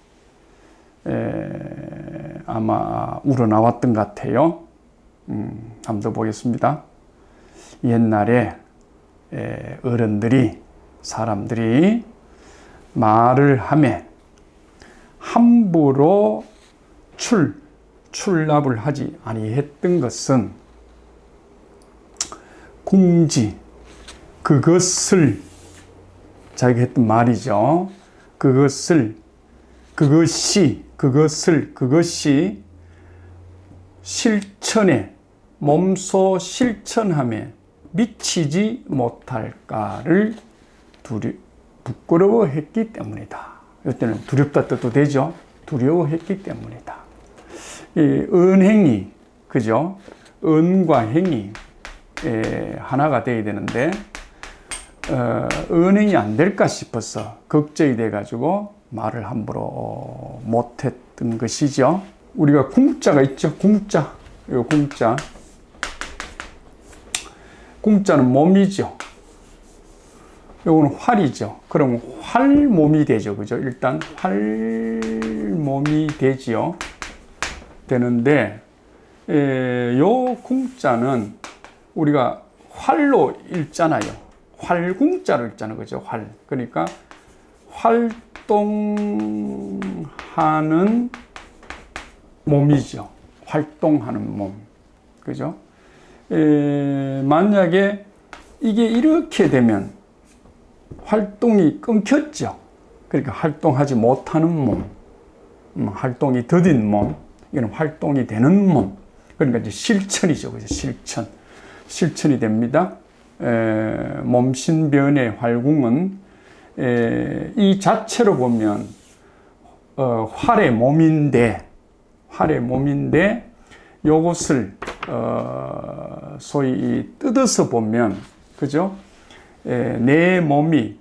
아마 우러나왔던 것 같아요. 한번 더 보겠습니다. 옛날에 어른들이, 사람들이 말을 하매 함부로 출납을 하지 아니했던 것은 궁지, 그것이 자기가 했던 말이죠. 그것이 실천에, 몸소 실천함에 미치지 못할까를 부끄러워했기 때문이다. 이때는 두렵다 뜻도 되죠. 두려워했기 때문이다. 이 은행이, 그죠? 은과 행이 하나가 되어야 되는데, 은행이 안 될까 싶어서 걱정이 돼가지고 말을 함부로 못했던 것이죠. 우리가 궁자가 있죠. 궁자. 이 궁자. 궁자는 몸이죠. 요거는 활이죠. 그럼 활몸이 되죠. 그죠? 일단 활몸이 되지요. 되는데, 요 궁자는 우리가 활로 읽잖아요. 활궁자로 읽잖아요. 그죠? 활. 그러니까 활동하는 몸이죠. 활동하는 몸. 그죠? 만약에 이게 이렇게 되면 활동이 끊겼죠. 그러니까 활동하지 못하는 몸. 활동이 더딘 몸. 이건 활동이 되는 몸. 그러니까 이제 실천이죠. 그죠? 실천. 실천이 됩니다. 몸신변의 활궁은 이 자체로 보면 활의 몸인데 요것을 소위 뜯어서 보면, 그죠? 내 몸이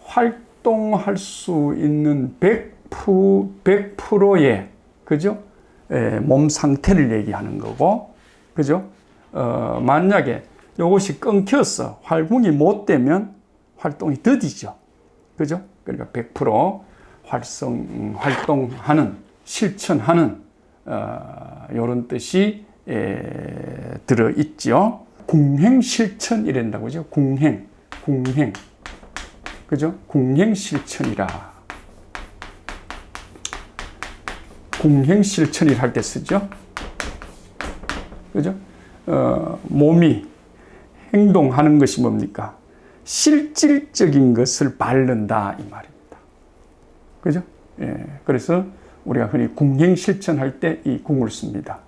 활동할 수 있는 100%의 그죠? 몸 상태를 얘기하는 거고, 그죠? 만약에 이것이 끊겨서 활동이 못 되면 활동이 더디죠. 그죠? 그러니까 100% 활동하는, 실천하는, 이런 뜻이 들어있죠. 궁행실천 이란다고 그죠? 궁행. 그죠? 궁행실천이라. 궁행실천이라 할 때 쓰죠. 그죠? 몸이 행동하는 것이 뭡니까? 실질적인 것을 바른다 이 말입니다. 그죠? 그래서 우리가 흔히 궁행실천할 때 이 궁을 씁니다.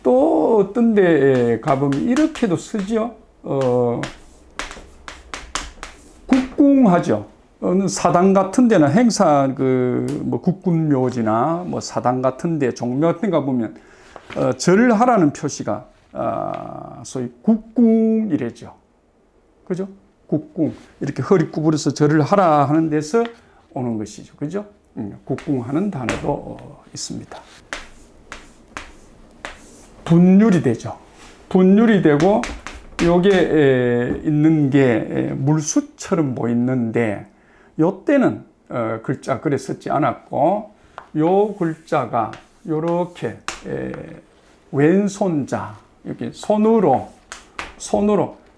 또 어떤 데 가보면 이렇게도 쓰죠. 국궁하죠. 어느 사당 같은 데나 행사 뭐 국군묘지나 뭐 사당 같은 데 종묘 같은 데 가보면 절을 하라는 표시가 소위 국궁이래죠. 그죠? 국궁. 이렇게 허리 구부려서 절을 하라 하는 데서 오는 것이죠. 그죠? 국궁하는 단어도 있습니다. 분율이 되죠. 분율이 되고 요게 있는 게 물수처럼 보이는데 요때는 글자 그래 썼지 않았고 요 글자가 요렇게 왼손자 이렇게 손으로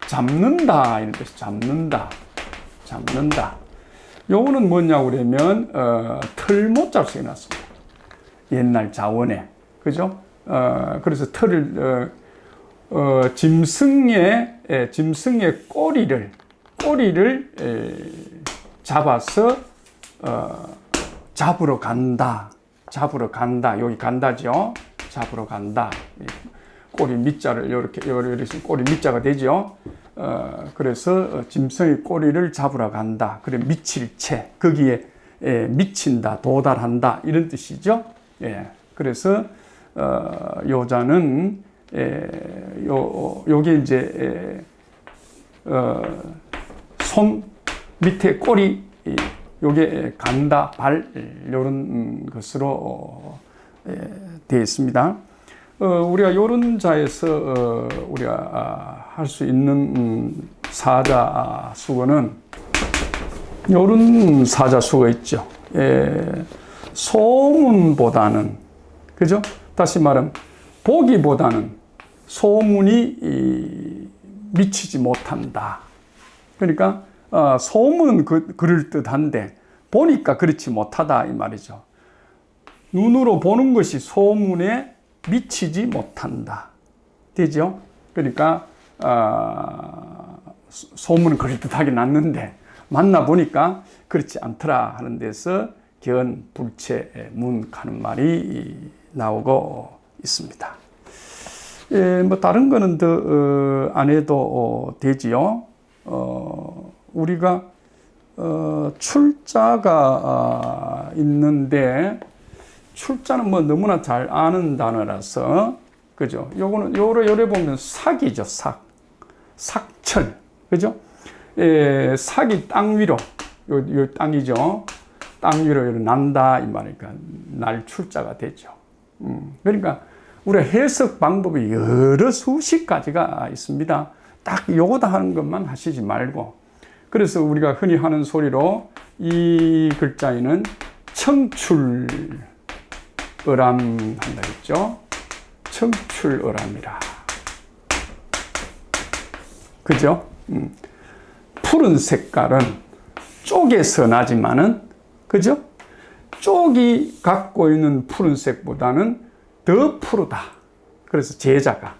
잡는다 이런 뜻이 잡는다. 요거는 뭐냐고 그러면 털모자로 써놨습니다. 옛날 자원에 그죠? 그래서 털을 짐승의 꼬리를 잡아서 잡으러 간다. 여기 간다죠. 잡으러 간다. 꼬리 밑자를 이렇게 꼬리 밑자가 되죠. 그래서 짐승의 꼬리를 잡으러 간다. 그래 미칠 채 거기에 미친다, 도달한다 이런 뜻이죠. 그래서 요자는 요게 이제 손 밑에 꼬리 요게 간다, 발 요런 것으로 되어 있습니다. 우리가 요런 자에서 우리가 할 수 있는 사자수어는 요런 사자수어가 있죠. 소문보다는 그죠? 다시 말하면 보기보다는 소문이 미치지 못한다. 그러니까 소문은 그럴듯한데 보니까 그렇지 못하다 이 말이죠. 눈으로 보는 것이 소문에 미치지 못한다. 되죠? 그러니까 소문은 그럴듯하게 났는데 만나보니까 그렇지 않더라 하는 데서 견, 불체, 문 하는 말이 나오고 있습니다. 뭐 다른 거는 더 안 해도 되지요. 우리가 출자가 있는데 출자는 뭐 너무나 잘 아는 단어라서 그죠? 요거는 요래 보면 삭이죠. 삭철 그죠? 삭이 땅 위로 요 땅이죠. 땅 위로 난다 이 말이니까 날 출자가 되죠. 그러니까 우리가 해석 방법이 여러 수십 가지가 있습니다. 딱 요거다 하는 것만 하시지 말고 그래서 우리가 흔히 하는 소리로 이 글자에는 청출어람 한다겠죠. 청출어람이라. 그죠? 푸른 색깔은 쪽에서 나지만은 그죠? 쪽이 갖고 있는 푸른색보다는 더 푸르다. 그래서 제자가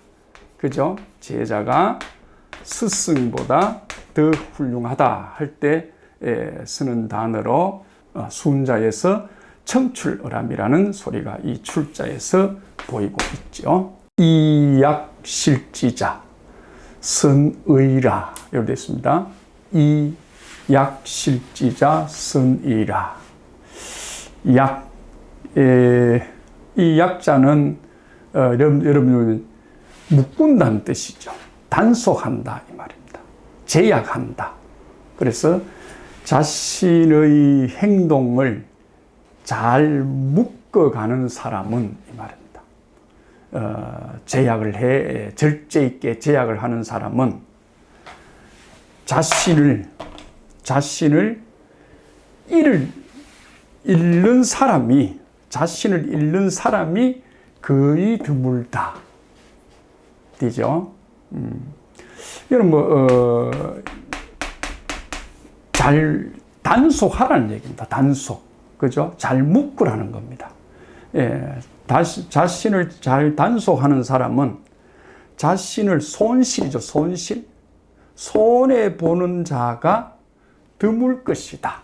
그죠? 제자가 스승보다 더 훌륭하다 할 때 쓰는 단어로 순자에서 청출어람이라는 소리가 이 출자에서 보이고 있죠. 이약실지자 선의라 이렇게 되어 있습니다. 이약실지자 선의라. 이 약자는 여러분 묶는다는 뜻이죠. 단속한다 이 말입니다. 제약한다. 그래서 자신의 행동을 잘 묶어가는 사람은 이 말입니다. 제약을 해 절제 있게 제약을 하는 사람은 자신을 잃는 사람이 거의 드물다. 되죠? 여러분 잘 단속하라는 얘기입니다. 단속. 그죠? 잘 묶으라는 겁니다. 예, 자신을 잘 단속하는 사람은 자신을 손실이죠. 손해보는 자가 드물 것이다.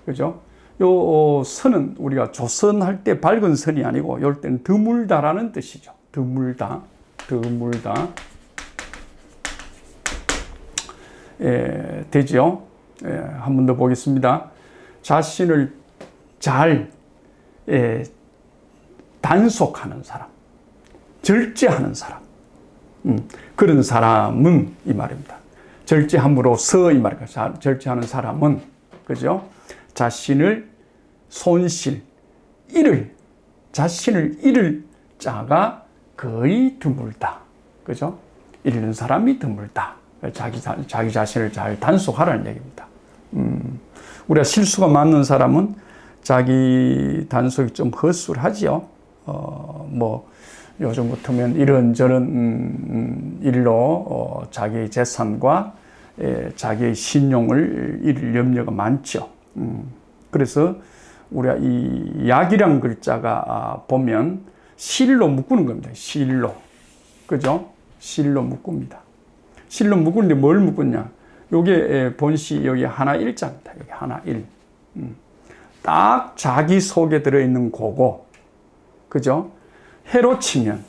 그죠? 요 선은 우리가 조선할 때 밝은 선이 아니고 이럴 때는 드물다라는 뜻이죠. 드물다. 예, 되죠? 예, 한 번 더 보겠습니다. 자신을 잘 단속하는 사람, 절제하는 사람, 그런 사람은 이 말입니다. 절제함으로써 이 말입니다. 절제하는 사람은 그죠? 자신을 잃을 자가 거의 드물다. 그죠? 잃는 사람이 드물다. 자기 자신을 잘 단속하라는 얘기입니다. 우리가 실수가 많은 사람은 자기 단속이 좀 허술하지요. 요즘 같으면 이런저런 일로 자기의 재산과 자기의 신용을 잃을 염려가 많죠. 그래서 우리가 이 약이란 글자가 보면 실로 묶는 겁니다. 실로. 그죠? 실로 묶습니다. 실로 묶는데 뭘 묶었냐? 요게 본시 여기 하나 일자입니다. 여기 하나 일. 딱 자기 속에 들어있는 고고. 그죠? 해로 치면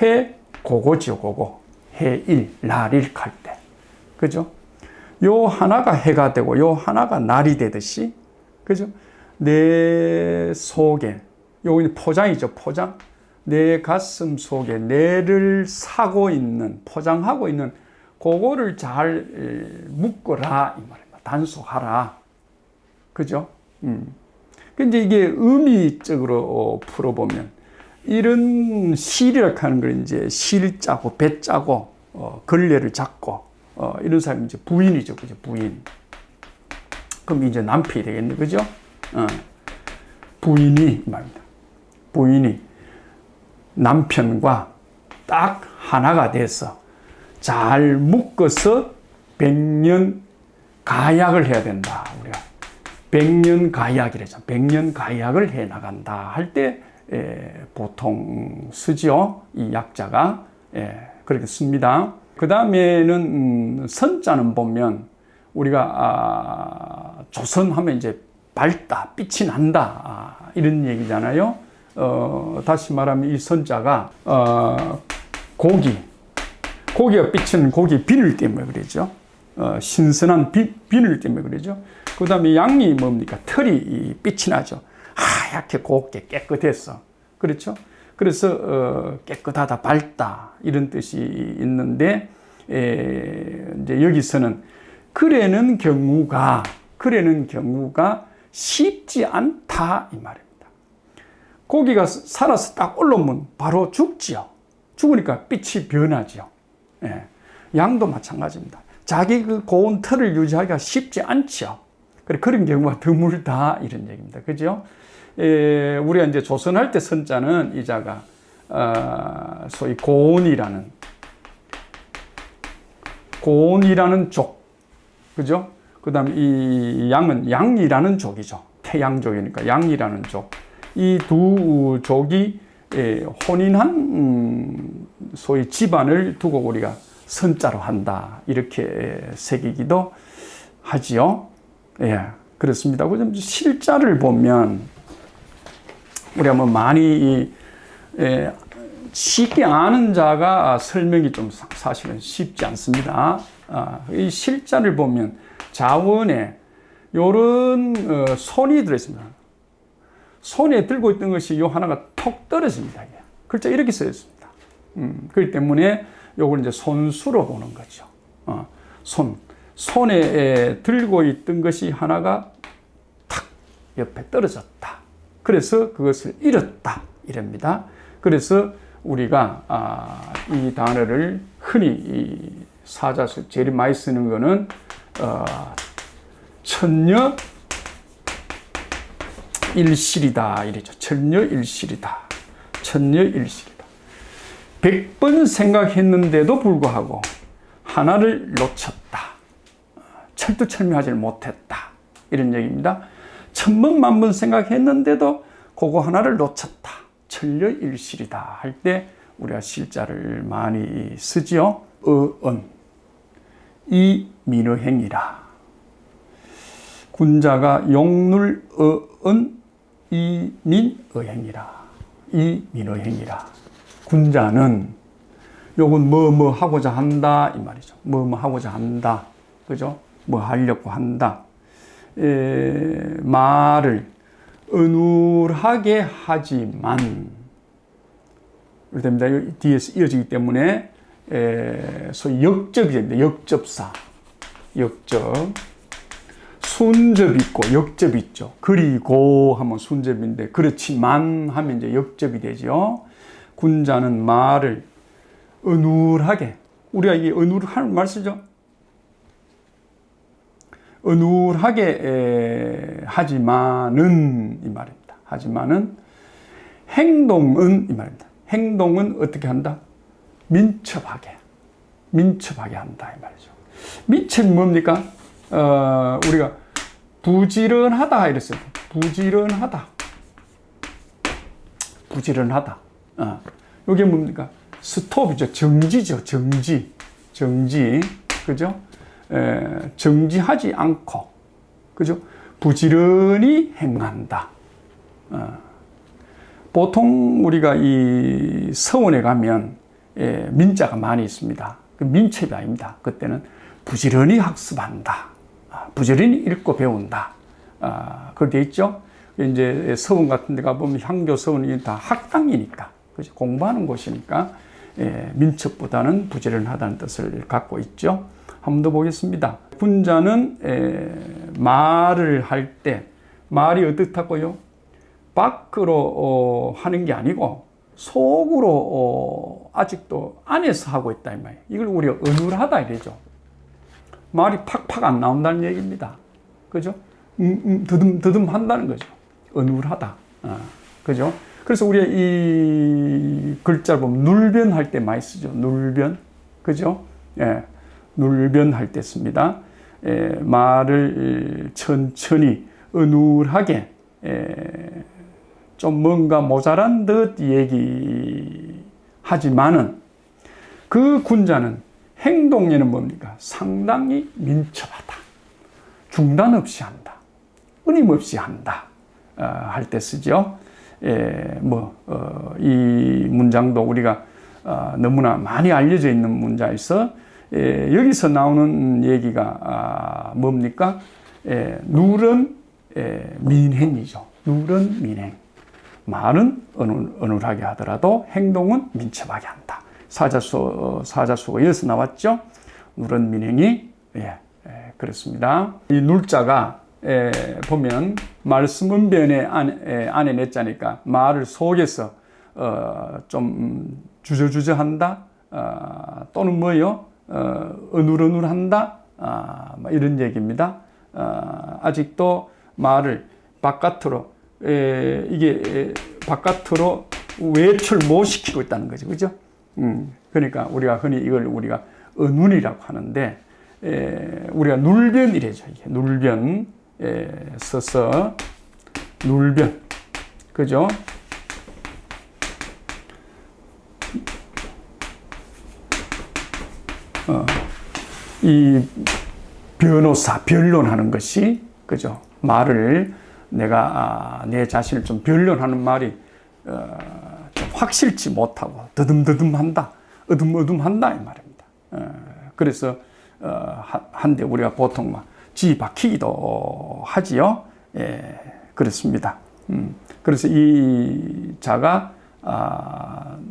해 고고지요, 고고. 해 일, 날 일할 때. 그죠? 요 하나가 해가 되고 요 하나가 날이 되듯이, 그죠? 내 속에, 요거 포장이죠, 포장. 내 가슴 속에 내를 사고 있는, 포장하고 있는 그거를 잘 묶어라 이 말입니다. 단속하라. 그죠? 근데 이게 의미적으로 풀어보면 이런 실이라고 하는 걸 이제 실 짜고 배 짜고 걸레를 잡고 이런 사람이 이제 부인이죠. 그죠? 부인. 그럼 이제 남편이 되겠네. 그죠? 부인이 말입니다. 부인이 남편과 딱 하나가 돼서 잘 묶어서 100년 가약을 해야 된다. 우리가 100년 가약이래죠. 100년 가약을 해 나간다 할 때 보통 쓰죠. 이 약자가 그렇게 씁니다. 그 다음에는 선자는 보면 우리가 조선하면 이제 밝다, 빛이 난다 이런 얘기잖아요. 다시 말하면 이 선자가 고기가 빛은 고기 비늘 때문에 그러죠. 신선한 비늘 때문에 그러죠. 그 다음에 양이 뭡니까? 털이 빛이 나죠. 하얗게 곱게 깨끗해서. 그렇죠? 그래서 깨끗하다, 밝다 이런 뜻이 있는데 이제 여기서는 그래는 경우가 쉽지 않다 이 말입니다. 고기가 살아서 딱 올라오면 바로 죽지요. 죽으니까 빛이 변하죠. 양도 마찬가지입니다. 자기 그 고운 털을 유지하기가 쉽지 않죠. 그런 경우가 드물다 이런 얘기입니다. 그죠? 우리가 이제 조선할 때 선자는 이 자가 소위 고온이라는 족, 그죠? 그 다음 이 양은 양이라는 족이죠. 태양족이니까 양이라는 족. 이 두 족이 혼인한 소위 집안을 두고 우리가 선자로 한다 이렇게 새기기도 하지요. 예, 그렇습니다. 실자를 보면 우리가 뭐 많이 쉽게 아는 자가 설명이 좀 사실은 쉽지 않습니다. 이 실자를 보면 자원에 요런 손이 들어있습니다. 손에 들고 있던 것이 요 하나가 톡 떨어집니다. 글자 이렇게 써 있습니다. 그렇기 때문에 요걸 이제 손수로 보는 거죠. 손에 들고 있던 것이 하나가 탁 옆에 떨어졌다. 그래서 그것을 잃었다. 이랍니다. 그래서 우리가 이 단어를 흔히 이 사자수 제일 많이 쓰는 거는 천녀일실이다 이러죠. 천녀일실이다. 천녀일실이다. 100번 생각했는데도 불구하고 하나를 놓쳤다. 철두철미하지 못했다. 이런 얘기입니다. 1000번, 10,000번 생각했는데도 그거 하나를 놓쳤다. 천녀일실이다 할 때 우리가 실자를 많이 쓰지요. 어언 이민어행이라. 군자가 용눌 어언 이민어행이라. 이민어행이라. 군자는 요건 뭐 하고자 한다 이 말이죠. 뭐 하고자 한다. 그죠? 뭐 하려고 한다. 말을 어눌하게 하지만 그렇답니다. 뒤에서 이어지기 때문에 소위 역접이 됩니다. 역접사. 역접. 순접이 있고 역접이 있죠. 그리고 하면 순접인데 그렇지만 하면 이제 역접이 되죠. 군자는 말을 어눌하게, 우리가 이게 어눌한 말 쓰죠. 어눌하게 하지만은 이 말입니다. 하지만은 행동은 이 말입니다. 행동은 어떻게 한다? 민첩하게 한다 이 말이죠. 민첩이 뭡니까? 우리가 부지런하다 이랬어요. 부지런하다. 이게 뭡니까? 스톱이죠. 정지죠. 정지. 그죠? 정지하지 않고, 그죠? 부지런히 행한다. 보통 우리가 이 서원에 가면 민자가 많이 있습니다. 그 민첩이 아닙니다. 그때는 부지런히 학습한다. 부지런히 읽고 배운다. 그렇게 있죠. 이제 서원 같은 데 가보면 향교 서원이 다 학당이니까, 그죠? 공부하는 곳이니까 민첩보다는 부지런하다는 뜻을 갖고 있죠. 한 번 더 보겠습니다. 군자는 말을 할 때 말이 어떻다고요? 밖으로 하는 게 아니고 속으로 아직도 안에서 하고 있다 이 말이에요. 이걸 우리가 어눌하다 이러죠. 말이 팍팍 안 나온다는 얘기입니다. 그죠? 더듬 한다는 거죠. 어눌하다. 그죠? 그래서 우리가 이 글자를 보면 눌변 할 때 많이 쓰죠. 눌변. 그죠? 예. 눌변 할 때 씁니다. 말을 천천히 어눌하게 좀 뭔가 모자란 듯 얘기하지만은 그 군자는 행동에는 뭡니까? 상당히 민첩하다. 중단 없이 한다. 끊임없이 한다. 할 때 쓰죠. 이 문장도 우리가 너무나 많이 알려져 있는 문장에서 여기서 나오는 얘기가 뭡니까? 누런 민행이죠. 누런 민행. 말은 어눌하게 하더라도 행동은 민첩하게 한다. 사자수가 여기서 나왔죠. 누런 민행이 그렇습니다. 이 눌자가 보면 말씀 은변에 안에 냈자니까 말을 속에서 좀 주저주저한다. 또는 뭐요? 어눌어눌한다. 이런 얘기입니다. 아직도 말을 바깥으로 이게 바깥으로 외출 못 시키고 있다는 거죠. 그죠? 그러니까 우리가 흔히 이걸 우리가 어눌이라고 하는데 우리가 눌변이래죠. 이게 눌변 써서 눌변. 그죠? 이 변론하는 것이, 그죠? 말을 내가 내 자신을 좀 변론하는 말이 좀 확실치 못하고 더듬더듬한다, 어둠어둠한다 이 말입니다. 그래서 한데 우리가 보통 막 지 박히기도 하지요. 그렇습니다. 그래서 이 자가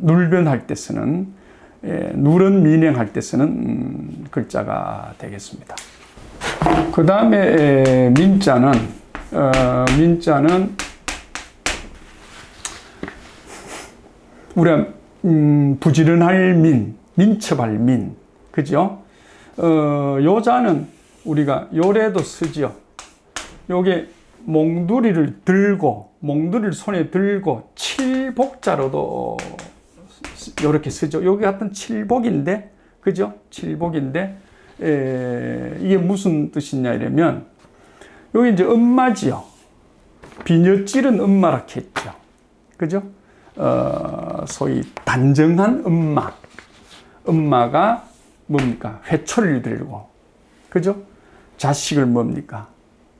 눌변할 때 쓰는 누런 민행할 때 쓰는 글자가 되겠습니다. 그 다음에 민자는 우리가 부지런할 민첩할 그죠? 요자는 우리가 요래도 쓰지요. 요게 몽두리를 손에 들고 칠복자로도 요렇게 쓰죠. 요게 같은 칠복인데, 그죠? 칠복인데, 이게 무슨 뜻이냐 이러면, 요게 이제 엄마지요. 비녀질은 엄마라 했죠. 그죠? 소위 단정한 엄마가 뭡니까? 회초리를 들고, 그죠? 자식을 뭡니까?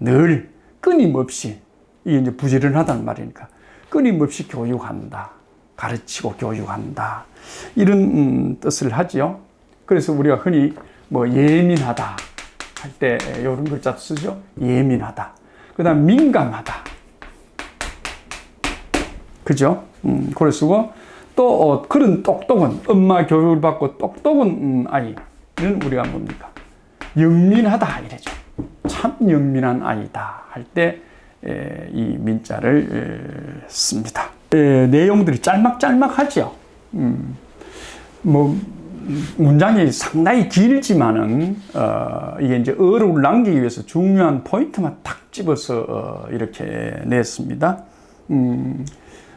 늘 끊임없이, 이게 이제 부지런하다는 말이니까, 끊임없이 교육한다. 가르치고 교육한다. 이런 뜻을 하지요. 그래서 우리가 흔히 뭐 예민하다 할 때 이런 글자 쓰죠. 예민하다. 그 다음 민감하다. 그죠? 그걸 쓰고, 또 그런 똑똑한 엄마 교육을 받고 똑똑한 아이는 우리가 뭡니까? 영민하다 이래죠. 참 영민한 아이다 할 때 이 민자를 씁니다. 내용들이 짤막짤막하죠. 뭐 문장이 상당히 길지만은 이게 이제 어를 남기기 위해서 중요한 포인트만 탁 집어서 이렇게 냈습니다.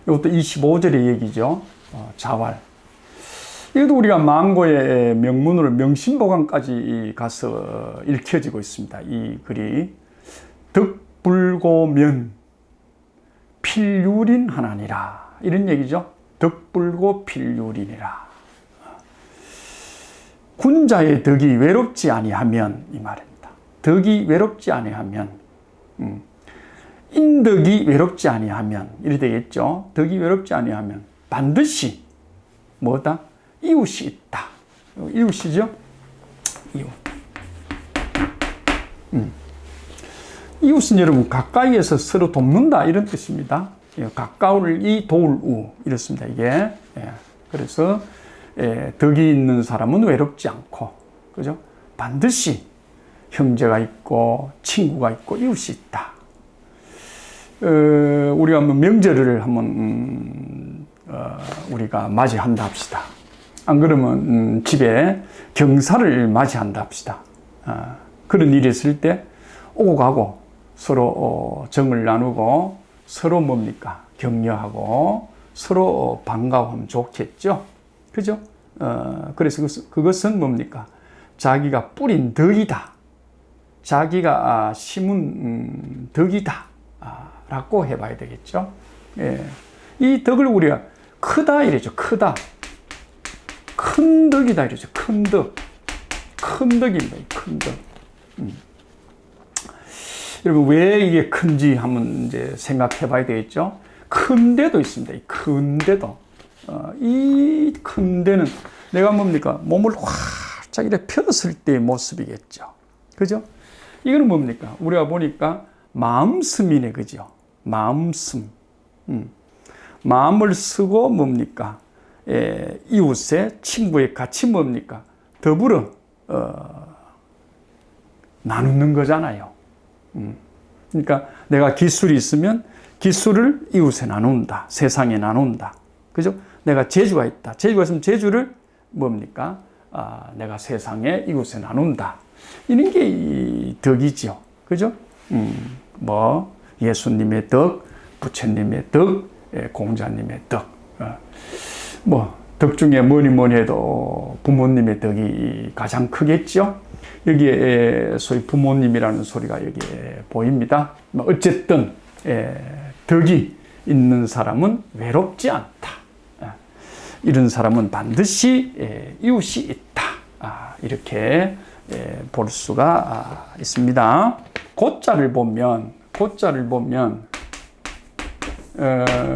이것도 25절의 얘기죠. 자활. 이것도 우리가 망고의 명문으로 명심보감까지 가서 읽혀지고 있습니다. 이 글이 덕불고면 필유린 하나니라 이런 얘기죠. 덕불고 필유린이라. 군자의 덕이 외롭지 아니하면 이 말입니다. 덕이 외롭지 아니하면 인덕이 외롭지 아니하면 이래 되겠죠. 덕이 외롭지 아니하면 반드시 뭐다? 이웃이 있다. 이웃이죠? 이웃. 이웃은 여러분 가까이에서 서로 돕는다 이런 뜻입니다. 가까울 이 도울 우 이렇습니다. 이게 그래서 덕이 있는 사람은 외롭지 않고 그죠? 반드시 형제가 있고 친구가 있고 이웃이 있다. 우리가 한번 명절을 한번 우리가 맞이한다 합시다. 안 그러면 집에 경사를 맞이한다 합시다. 그런 일이 있을 때 오고 가고 서로 정을 나누고 서로 뭡니까? 격려하고 서로 반가워하면 좋겠죠. 그죠? 그래서 그것은 뭡니까? 자기가 뿌린 덕이다. 자기가 심은 덕이다. 라고 해봐야 되겠죠. 이 덕을 우리가 크다 이래죠. 크다. 큰 덕이다 이러죠. 큰 덕. 큰 덕입니다. 큰 덕. 여러분, 왜 이게 큰지 한번 이제 생각해 봐야 되겠죠. 큰 데도 있습니다. 이 큰 데도. 이 큰 데는 내가 뭡니까? 몸을 활짝 이렇게 펴었을 때의 모습이겠죠. 그죠? 이거는 뭡니까? 우리가 보니까 마음씀이네. 그죠? 마음씀. 마음을 쓰고 뭡니까? 이웃의 친구의 같이 뭡니까? 더불어 나누는 거잖아요. 그러니까 내가 기술이 있으면 기술을 이웃에 나눈다. 세상에 나눈다. 그죠? 내가 재주가 있다. 재주가 있으면 재주를 뭡니까? 내가 세상에 이웃에 나눈다. 이런 게 이 덕이죠. 그죠? 뭐 예수님의 덕, 부처님의 덕, 공자님의 덕. 뭐 덕 중에 뭐니 해도 부모님의 덕이 가장 크겠죠. 여기에 소위 부모님이라는 소리가 여기에 보입니다. 어쨌든 덕이 있는 사람은 외롭지 않다. 이런 사람은 반드시 이웃이 있다. 이렇게 볼 수가 있습니다. 고자를 보면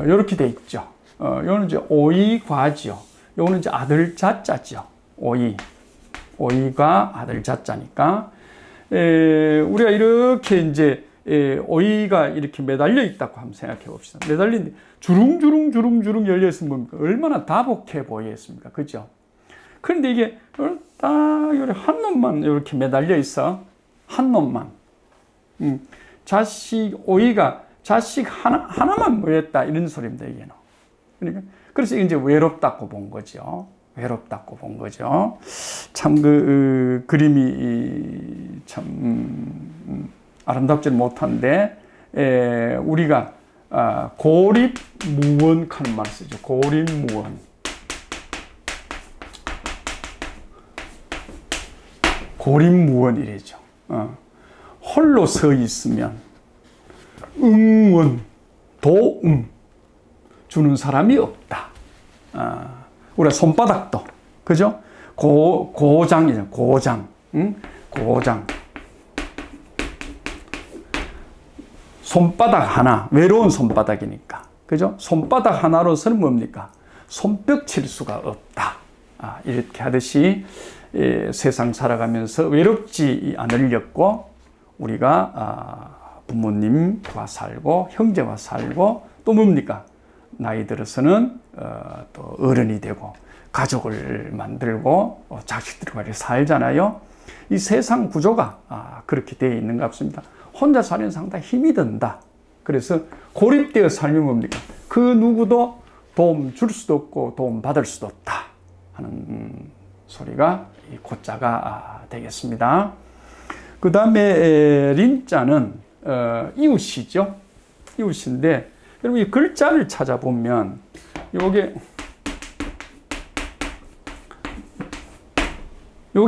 이렇게 돼 있죠. 이거는 이제 오이과죠. 이거는 이제 아들 자자죠. 오이가 아들 자자니까 우리가 이렇게 이제 오이가 이렇게 매달려 있다고 한번 생각해 봅시다. 매달린 주릉주릉 열려 있으면 뭡니까? 얼마나 다복해 보이겠습니까? 그죠? 그런데 이게 딱 한 놈만 이렇게 매달려 있어. 한 놈만. 자식 오이가 자식 하나만 모였다 이런 소리입니다. 이게는. 그러니까 그래서 이제 외롭다고 본 거죠. 외롭다고 본 거죠. 참 그 그림이 참 아름답지는 못한데 우리가 고립무원 하는 말을 쓰죠. 고립무원. 고립무원이래죠. 홀로 서 있으면 응원, 도움 주는 사람이 없다. 우리가 손바닥도 그죠? 고장이죠. 고장, 고장. 손바닥 하나, 외로운 손바닥이니까. 그죠? 손바닥 하나로서는 뭡니까? 손뼉 칠 수가 없다. 이렇게 하듯이 세상 살아가면서 외롭지 않으려고 우리가 부모님과 살고 형제와 살고 또 뭡니까? 나이 들어서는 또 어른이 되고 가족을 만들고 자식들과 이렇게 살잖아요. 이 세상 구조가 그렇게 되어 있는 것 같습니다. 혼자 살면 상당히 힘이 든다. 그래서 고립되어 살면 뭡니까? 그 누구도 도움 줄 수도 없고 도움 받을 수도 없다 하는 소리가 이 고자가 되겠습니다. 그 다음에 린자는 이웃이죠. 이웃인데 여러분 이 글자를 찾아보면 요게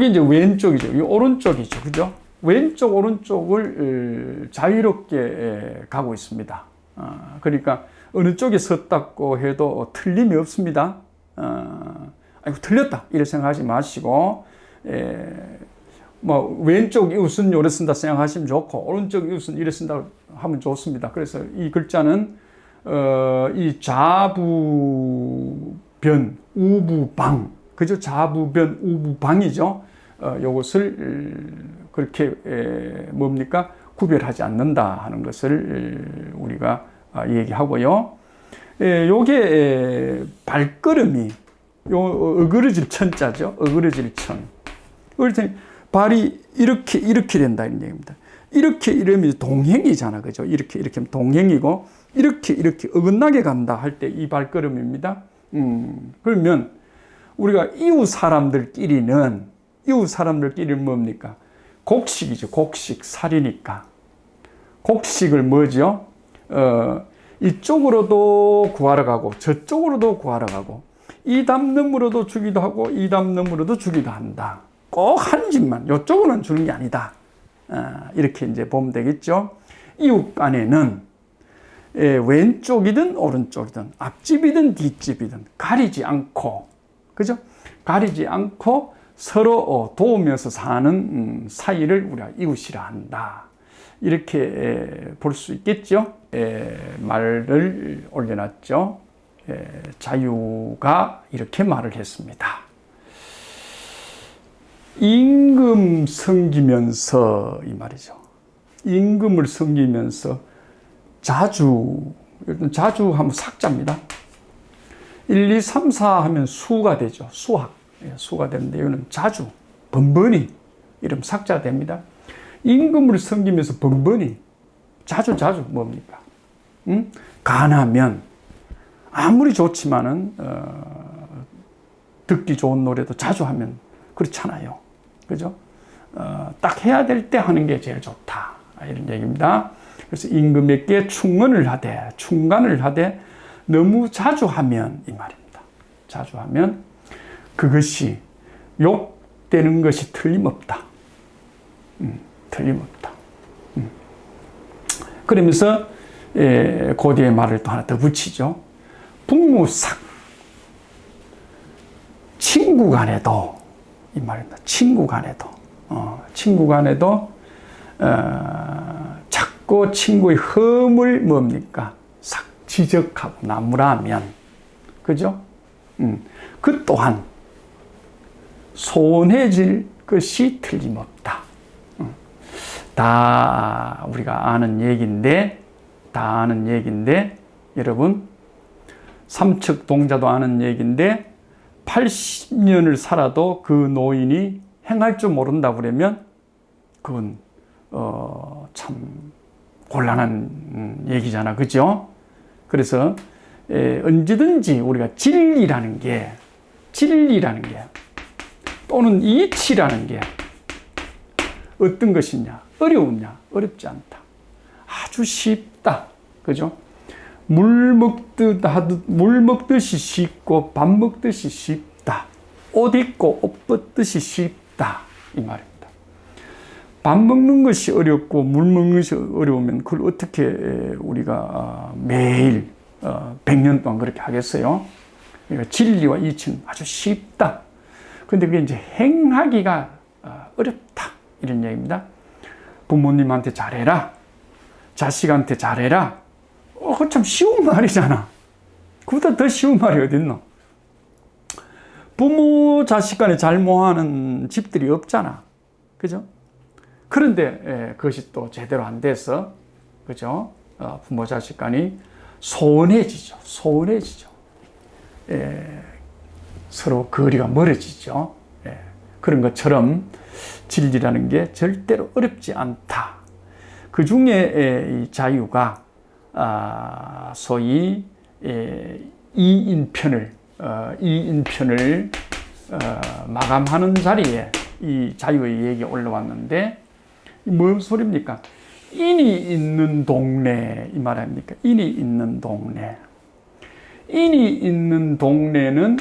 이제 왼쪽이죠. 이 오른쪽이죠. 그죠? 왼쪽 오른쪽을 자유롭게 가고 있습니다. 그러니까 어느 쪽에 섰다고 해도 틀림이 없습니다. 아이고 틀렸다 이렇게 생각하지 마시고 뭐 왼쪽 이웃은 요래 쓴다 생각하시면 좋고 오른쪽 이웃은 이래 쓴다 하면 좋습니다. 그래서 이 글자는 이 좌부변 우부방 그죠? 좌부변 우부방이죠. 요것을 그렇게 뭡니까? 구별하지 않는다 하는 것을 우리가 얘기하고요. 요게 발걸음이 요 어그러질 천자죠. 어그러질 천. 그래서 발이 이렇게 된다 이런 얘기입니다. 이렇게 이러면 동행이잖아. 그죠? 이렇게 하면 동행이고 이렇게 어긋나게 간다 할 때 이 발걸음입니다. 그러면 우리가 이웃 사람들끼리는 뭡니까? 곡식이죠. 곡식, 살이니까. 곡식을 뭐죠? 이쪽으로도 구하러 가고 저쪽으로도 구하러 가고 이 담 너머로도 주기도 하고 이 담 너머로도 주기도 한다. 꼭 한 집만 이쪽으로는 주는 게 아니다. 이렇게 이제 보면 되겠죠. 이웃 간에는 왼쪽이든 오른쪽이든 앞집이든 뒷집이든 가리지 않고 그죠? 가리지 않고 서로 도우면서 사는 사이를 우리가 이웃이라 한다. 이렇게 볼 수 있겠죠. 말을 올려놨죠. 자유가 이렇게 말을 했습니다. 임금 섬기면서 이 말이죠. 임금을 섬기면서 자주 하면 삭자입니다. 1, 2, 3, 4 하면 수가 되죠. 수가 되는데 이거는 자주, 번번이 이러면 삭자가 됩니다. 임금을 섬기면서 번번이 자주 뭡니까? 간하면 아무리 좋지만은 듣기 좋은 노래도 자주 하면 그렇잖아요. 그죠? 딱 해야 될 때 하는 게 제일 좋다. 이런 얘기입니다. 그래서 임금에게 충언을 하되 충간을 하되 너무 자주 하면 이 말입니다. 자주 하면 그것이 욕되는 것이 틀림없다. 틀림없다. 그러면서 고대의 말을 또 하나 더 붙이죠. 북무삭. 친구 간에도 이 말입니다. 친구 간에도 자꾸 친구의 흠을 뭡니까? 싹 지적하고 나무라면 그죠? 그 또한 손해질 것이 틀림없다. 다 우리가 아는 얘기인데 여러분 삼척동자도 아는 얘기인데 80년을 살아도 그 노인이 행할 줄 모른다 그러면 그건 참 곤란한 얘기잖아. 그죠? 그래서 언제든지 우리가 진리라는 게 또는 이치라는 게 어떤 것이냐? 어려우냐? 어렵지 않다. 아주 쉽다. 그죠? 물 먹듯이 쉽고 밥 먹듯이 쉽다. 옷 입고 옷 벗듯이 쉽다. 이 말입니다. 밥 먹는 것이 어렵고 물 먹는 것이 어려우면 그걸 어떻게 우리가 매일 100년 동안 그렇게 하겠어요? 그러니까 진리와 이치는 아주 쉽다. 근데 그게 이제 행하기가 어렵다. 이런 얘기입니다. 부모님한테 잘해라. 자식한테 잘해라. 그거 참 쉬운 말이잖아. 그보다 더 쉬운 말이 어딨노? 부모 자식 간에 잘못하는 집들이 없잖아. 그죠? 그런데 그것이 또 제대로 안 돼서 그죠? 부모 자식 간이 소원해지죠. 서로 거리가 멀어지죠. 그런 것처럼 진리라는 게 절대로 어렵지 않다. 그 중에 이 자유가 소위 이인편을 마감하는 자리에 이 자유의 얘기가 올라왔는데 뭔 소리입니까? 인이 있는 동네 이 말 아닙니까? 인이 있는 동네는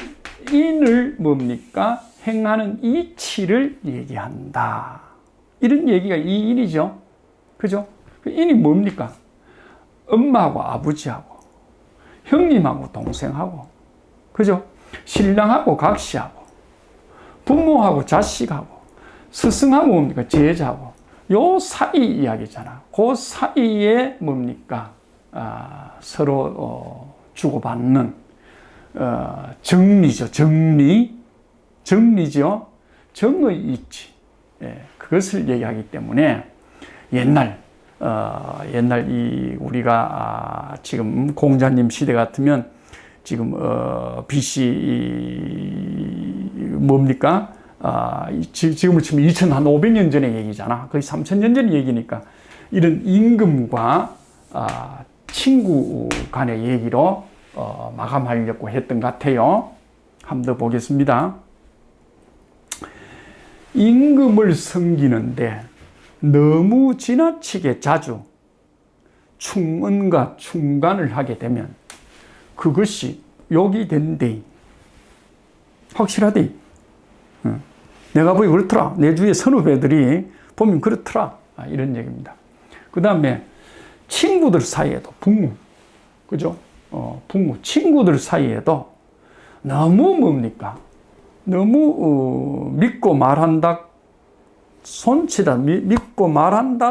인을 뭡니까? 행하는 이치를 얘기한다. 이런 얘기가 이 인이죠. 그죠? 그 인이 뭡니까? 엄마하고 아버지하고 형님하고 동생하고 그죠? 신랑하고 각시하고 부모하고 자식하고 스승하고 뭡니까? 제자하고 요 사이 이야기잖아. 그 사이에 뭡니까? 서로 주고받는 정리죠. 정리죠. 정의 이치. 그것을 얘기하기 때문에 옛날 우리가 지금 공자님 시대 같으면 지금 BC 뭡니까? 지금을 치면 2,500년 전의 얘기잖아. 거의 3,000년 전의 얘기니까 이런 임금과 친구 간의 얘기로 마감하려고 했던 것 같아요. 한 번 더 보겠습니다. 임금을 섬기는데 너무 지나치게 자주 충언과 충간을 하게 되면 그것이 욕이 된대. 확실하대. 내가 보기 그렇더라. 내 주위에 선후배들이 보면 그렇더라. 이런 얘기입니다. 그 다음에 친구들 사이에도 부모, 그죠? 부모, 친구들 사이에도 너무 뭡니까? 너무 믿고 말한다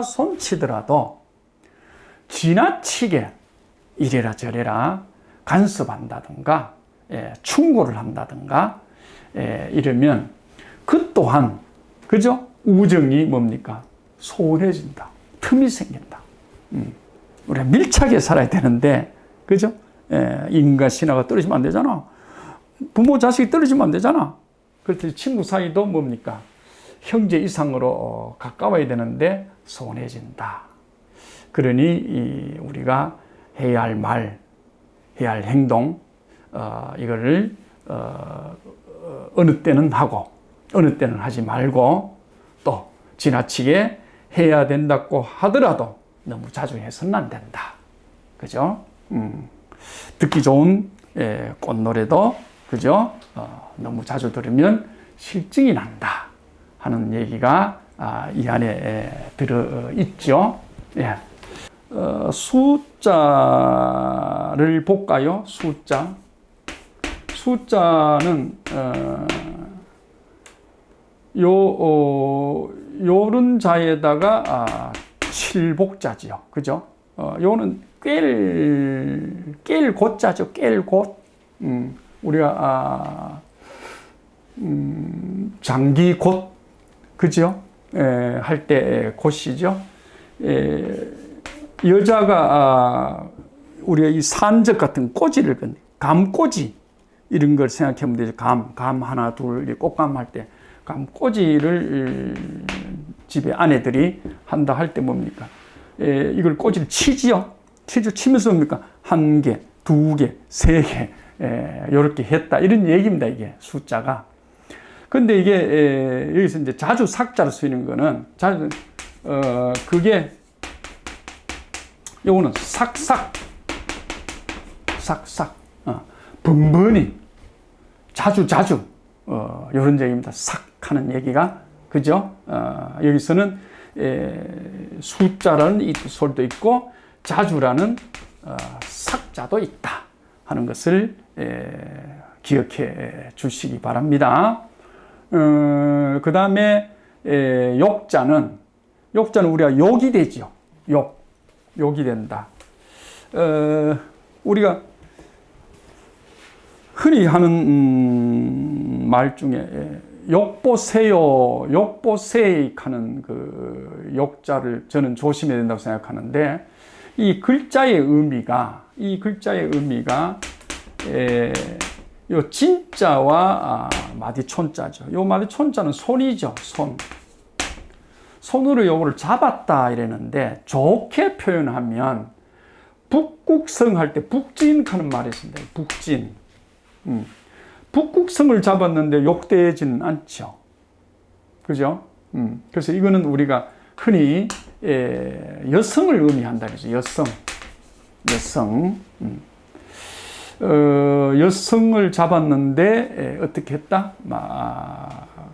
손치더라도 지나치게 이래라 저래라 간섭한다든가 충고를 한다든가 이러면 그 또한 그죠? 우정이 뭡니까? 소원해진다. 틈이 생긴다. 우리가 밀착해 살아야 되는데 그죠? 인과 신화가 떨어지면 안 되잖아. 부모 자식이 떨어지면 안 되잖아. 그렇듯이 친구 사이도 뭡니까? 형제 이상으로 가까워야 되는데 소원해진다. 그러니 우리가 해야 할 말, 해야 할 행동 이거를 어느 때는 하고 어느 때는 하지 말고 또 지나치게 해야 된다고 하더라도 너무 자주 해서는 안 된다. 그죠? 듣기 좋은 꽃노래도 그죠? 너무 자주 들으면 실증이 난다 하는 얘기가 이 안에 들어있죠. 예. 숫자를 볼까요? 숫자는 요런 자에다가 칠복자지요. 그죠? 요는 깰 곧자죠. 깰 곧. 우리가 장기 곧 그죠? 할 때 곧이죠. 여자가 우리가 이 산적 같은 꼬지를 감꼬지 이런 걸 생각하면 되죠. 감 하나 둘 꽃감 할 때 감꼬지를 집에 아내들이 한다 할 때 뭡니까? 이걸 꼬지를 치지요. 치면서 뭡니까? 1개, 2개, 3개, 이렇게 했다. 이런 얘기입니다, 이게 숫자가. 근데 이게, 여기서 이제 자주 삭자로 쓰이는 거는, 그게, 요거는 삭삭, 번번이, 자주, 요런 얘기입니다. 삭 하는 얘기가. 그죠? 여기서는, 숫자라는 소리도 있고, 자주라는, 삭자도 있다 하는 것을, 기억해 주시기 바랍니다. 그 다음에, 욕자는 우리가 욕이 되죠. 욕이 된다. 우리가 흔히 하는 말 중에 욕보세요, 욕보세이 하는 그 욕자를 저는 조심해야 된다고 생각하는데, 이 글자의 의미가 요 진자와 마디촌자죠. 요 마디촌자는 손이죠, 손. 손으로 요거를 잡았다 이랬는데, 좋게 표현하면 북국성 할 때 북진 하는 말이 있습니다. 북진. 북국성을 잡았는데 욕되지는 않죠. 그죠? 그래서 이거는 우리가 흔히 여성을 의미한다 그러죠. 여성. 여성을 잡았는데 어떻게 했다?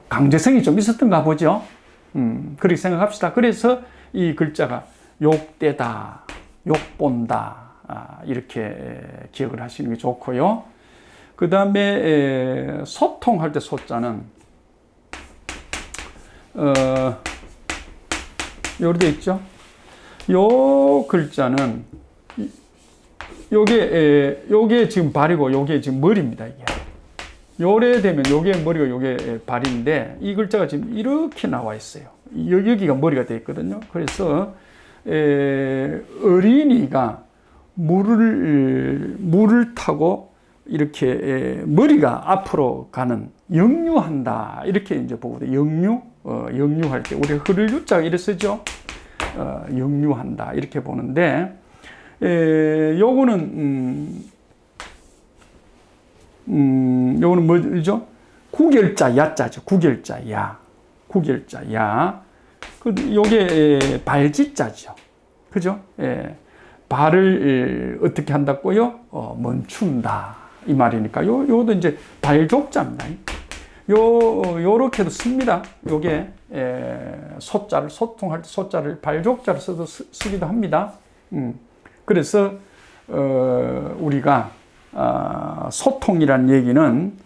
강제성이 좀 있었던가 보죠. 그렇게 생각합시다. 그래서 이 글자가 욕되다, 욕본다, 이렇게 기억을 하시는 게 좋고요. 그 다음에 소통할 때 소자는 요렇게 돼 있죠. 요 글자는 요게 지금 발이고 요게 지금 머리입니다. 이게 요래 되면 요게 머리고 요게 발인데, 이 글자가 지금 이렇게 나와 있어요. 여기가 머리가 되어 있거든요. 그래서 어린이가 물을 타고 이렇게 머리가 앞으로 가는, 역류한다 이렇게 이제 보거든요. 역류할 때 우리가 흐를 유자가 이래 쓰죠. 역류한다 이렇게 보는데, 요거는 뭐죠? 구결자 야자죠. 구결자 야. 요게 발지자죠. 그죠? 발을 어떻게 한다고요? 멈춘다 이 말이니까 요도 이제 발족자입니다. 요렇게도 씁니다. 요게 소자를 소통할 때 소자를 발족자로 써도 쓰기도 합니다. 그래서 우리가 소통이라는 얘기는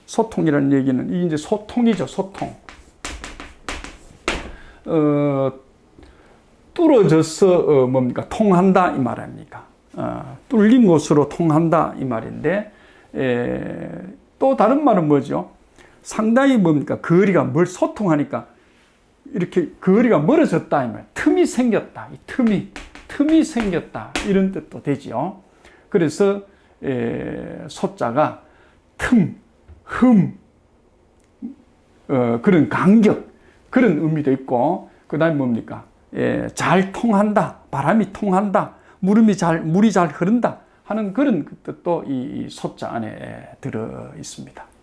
이게 이제 소통이죠. 소통. 뚫어져서 뭡니까? 통한다 이 말 아닙니까? 뚫린 곳으로 통한다 이 말인데, 또 다른 말은 뭐죠? 상당히 뭡니까? 거리가 소통하니까 이렇게 거리가 멀어졌다 이 말. 틈이 생겼다. 이 틈이 생겼다 이런 뜻도 되지요. 그래서 소자가 틈, 그런 간격, 그런 의미도 있고, 그 다음에 뭡니까? 잘 통한다, 바람이 통한다, 물이 잘 흐른다 하는 그런 뜻도 이 소자 안에 들어 있습니다.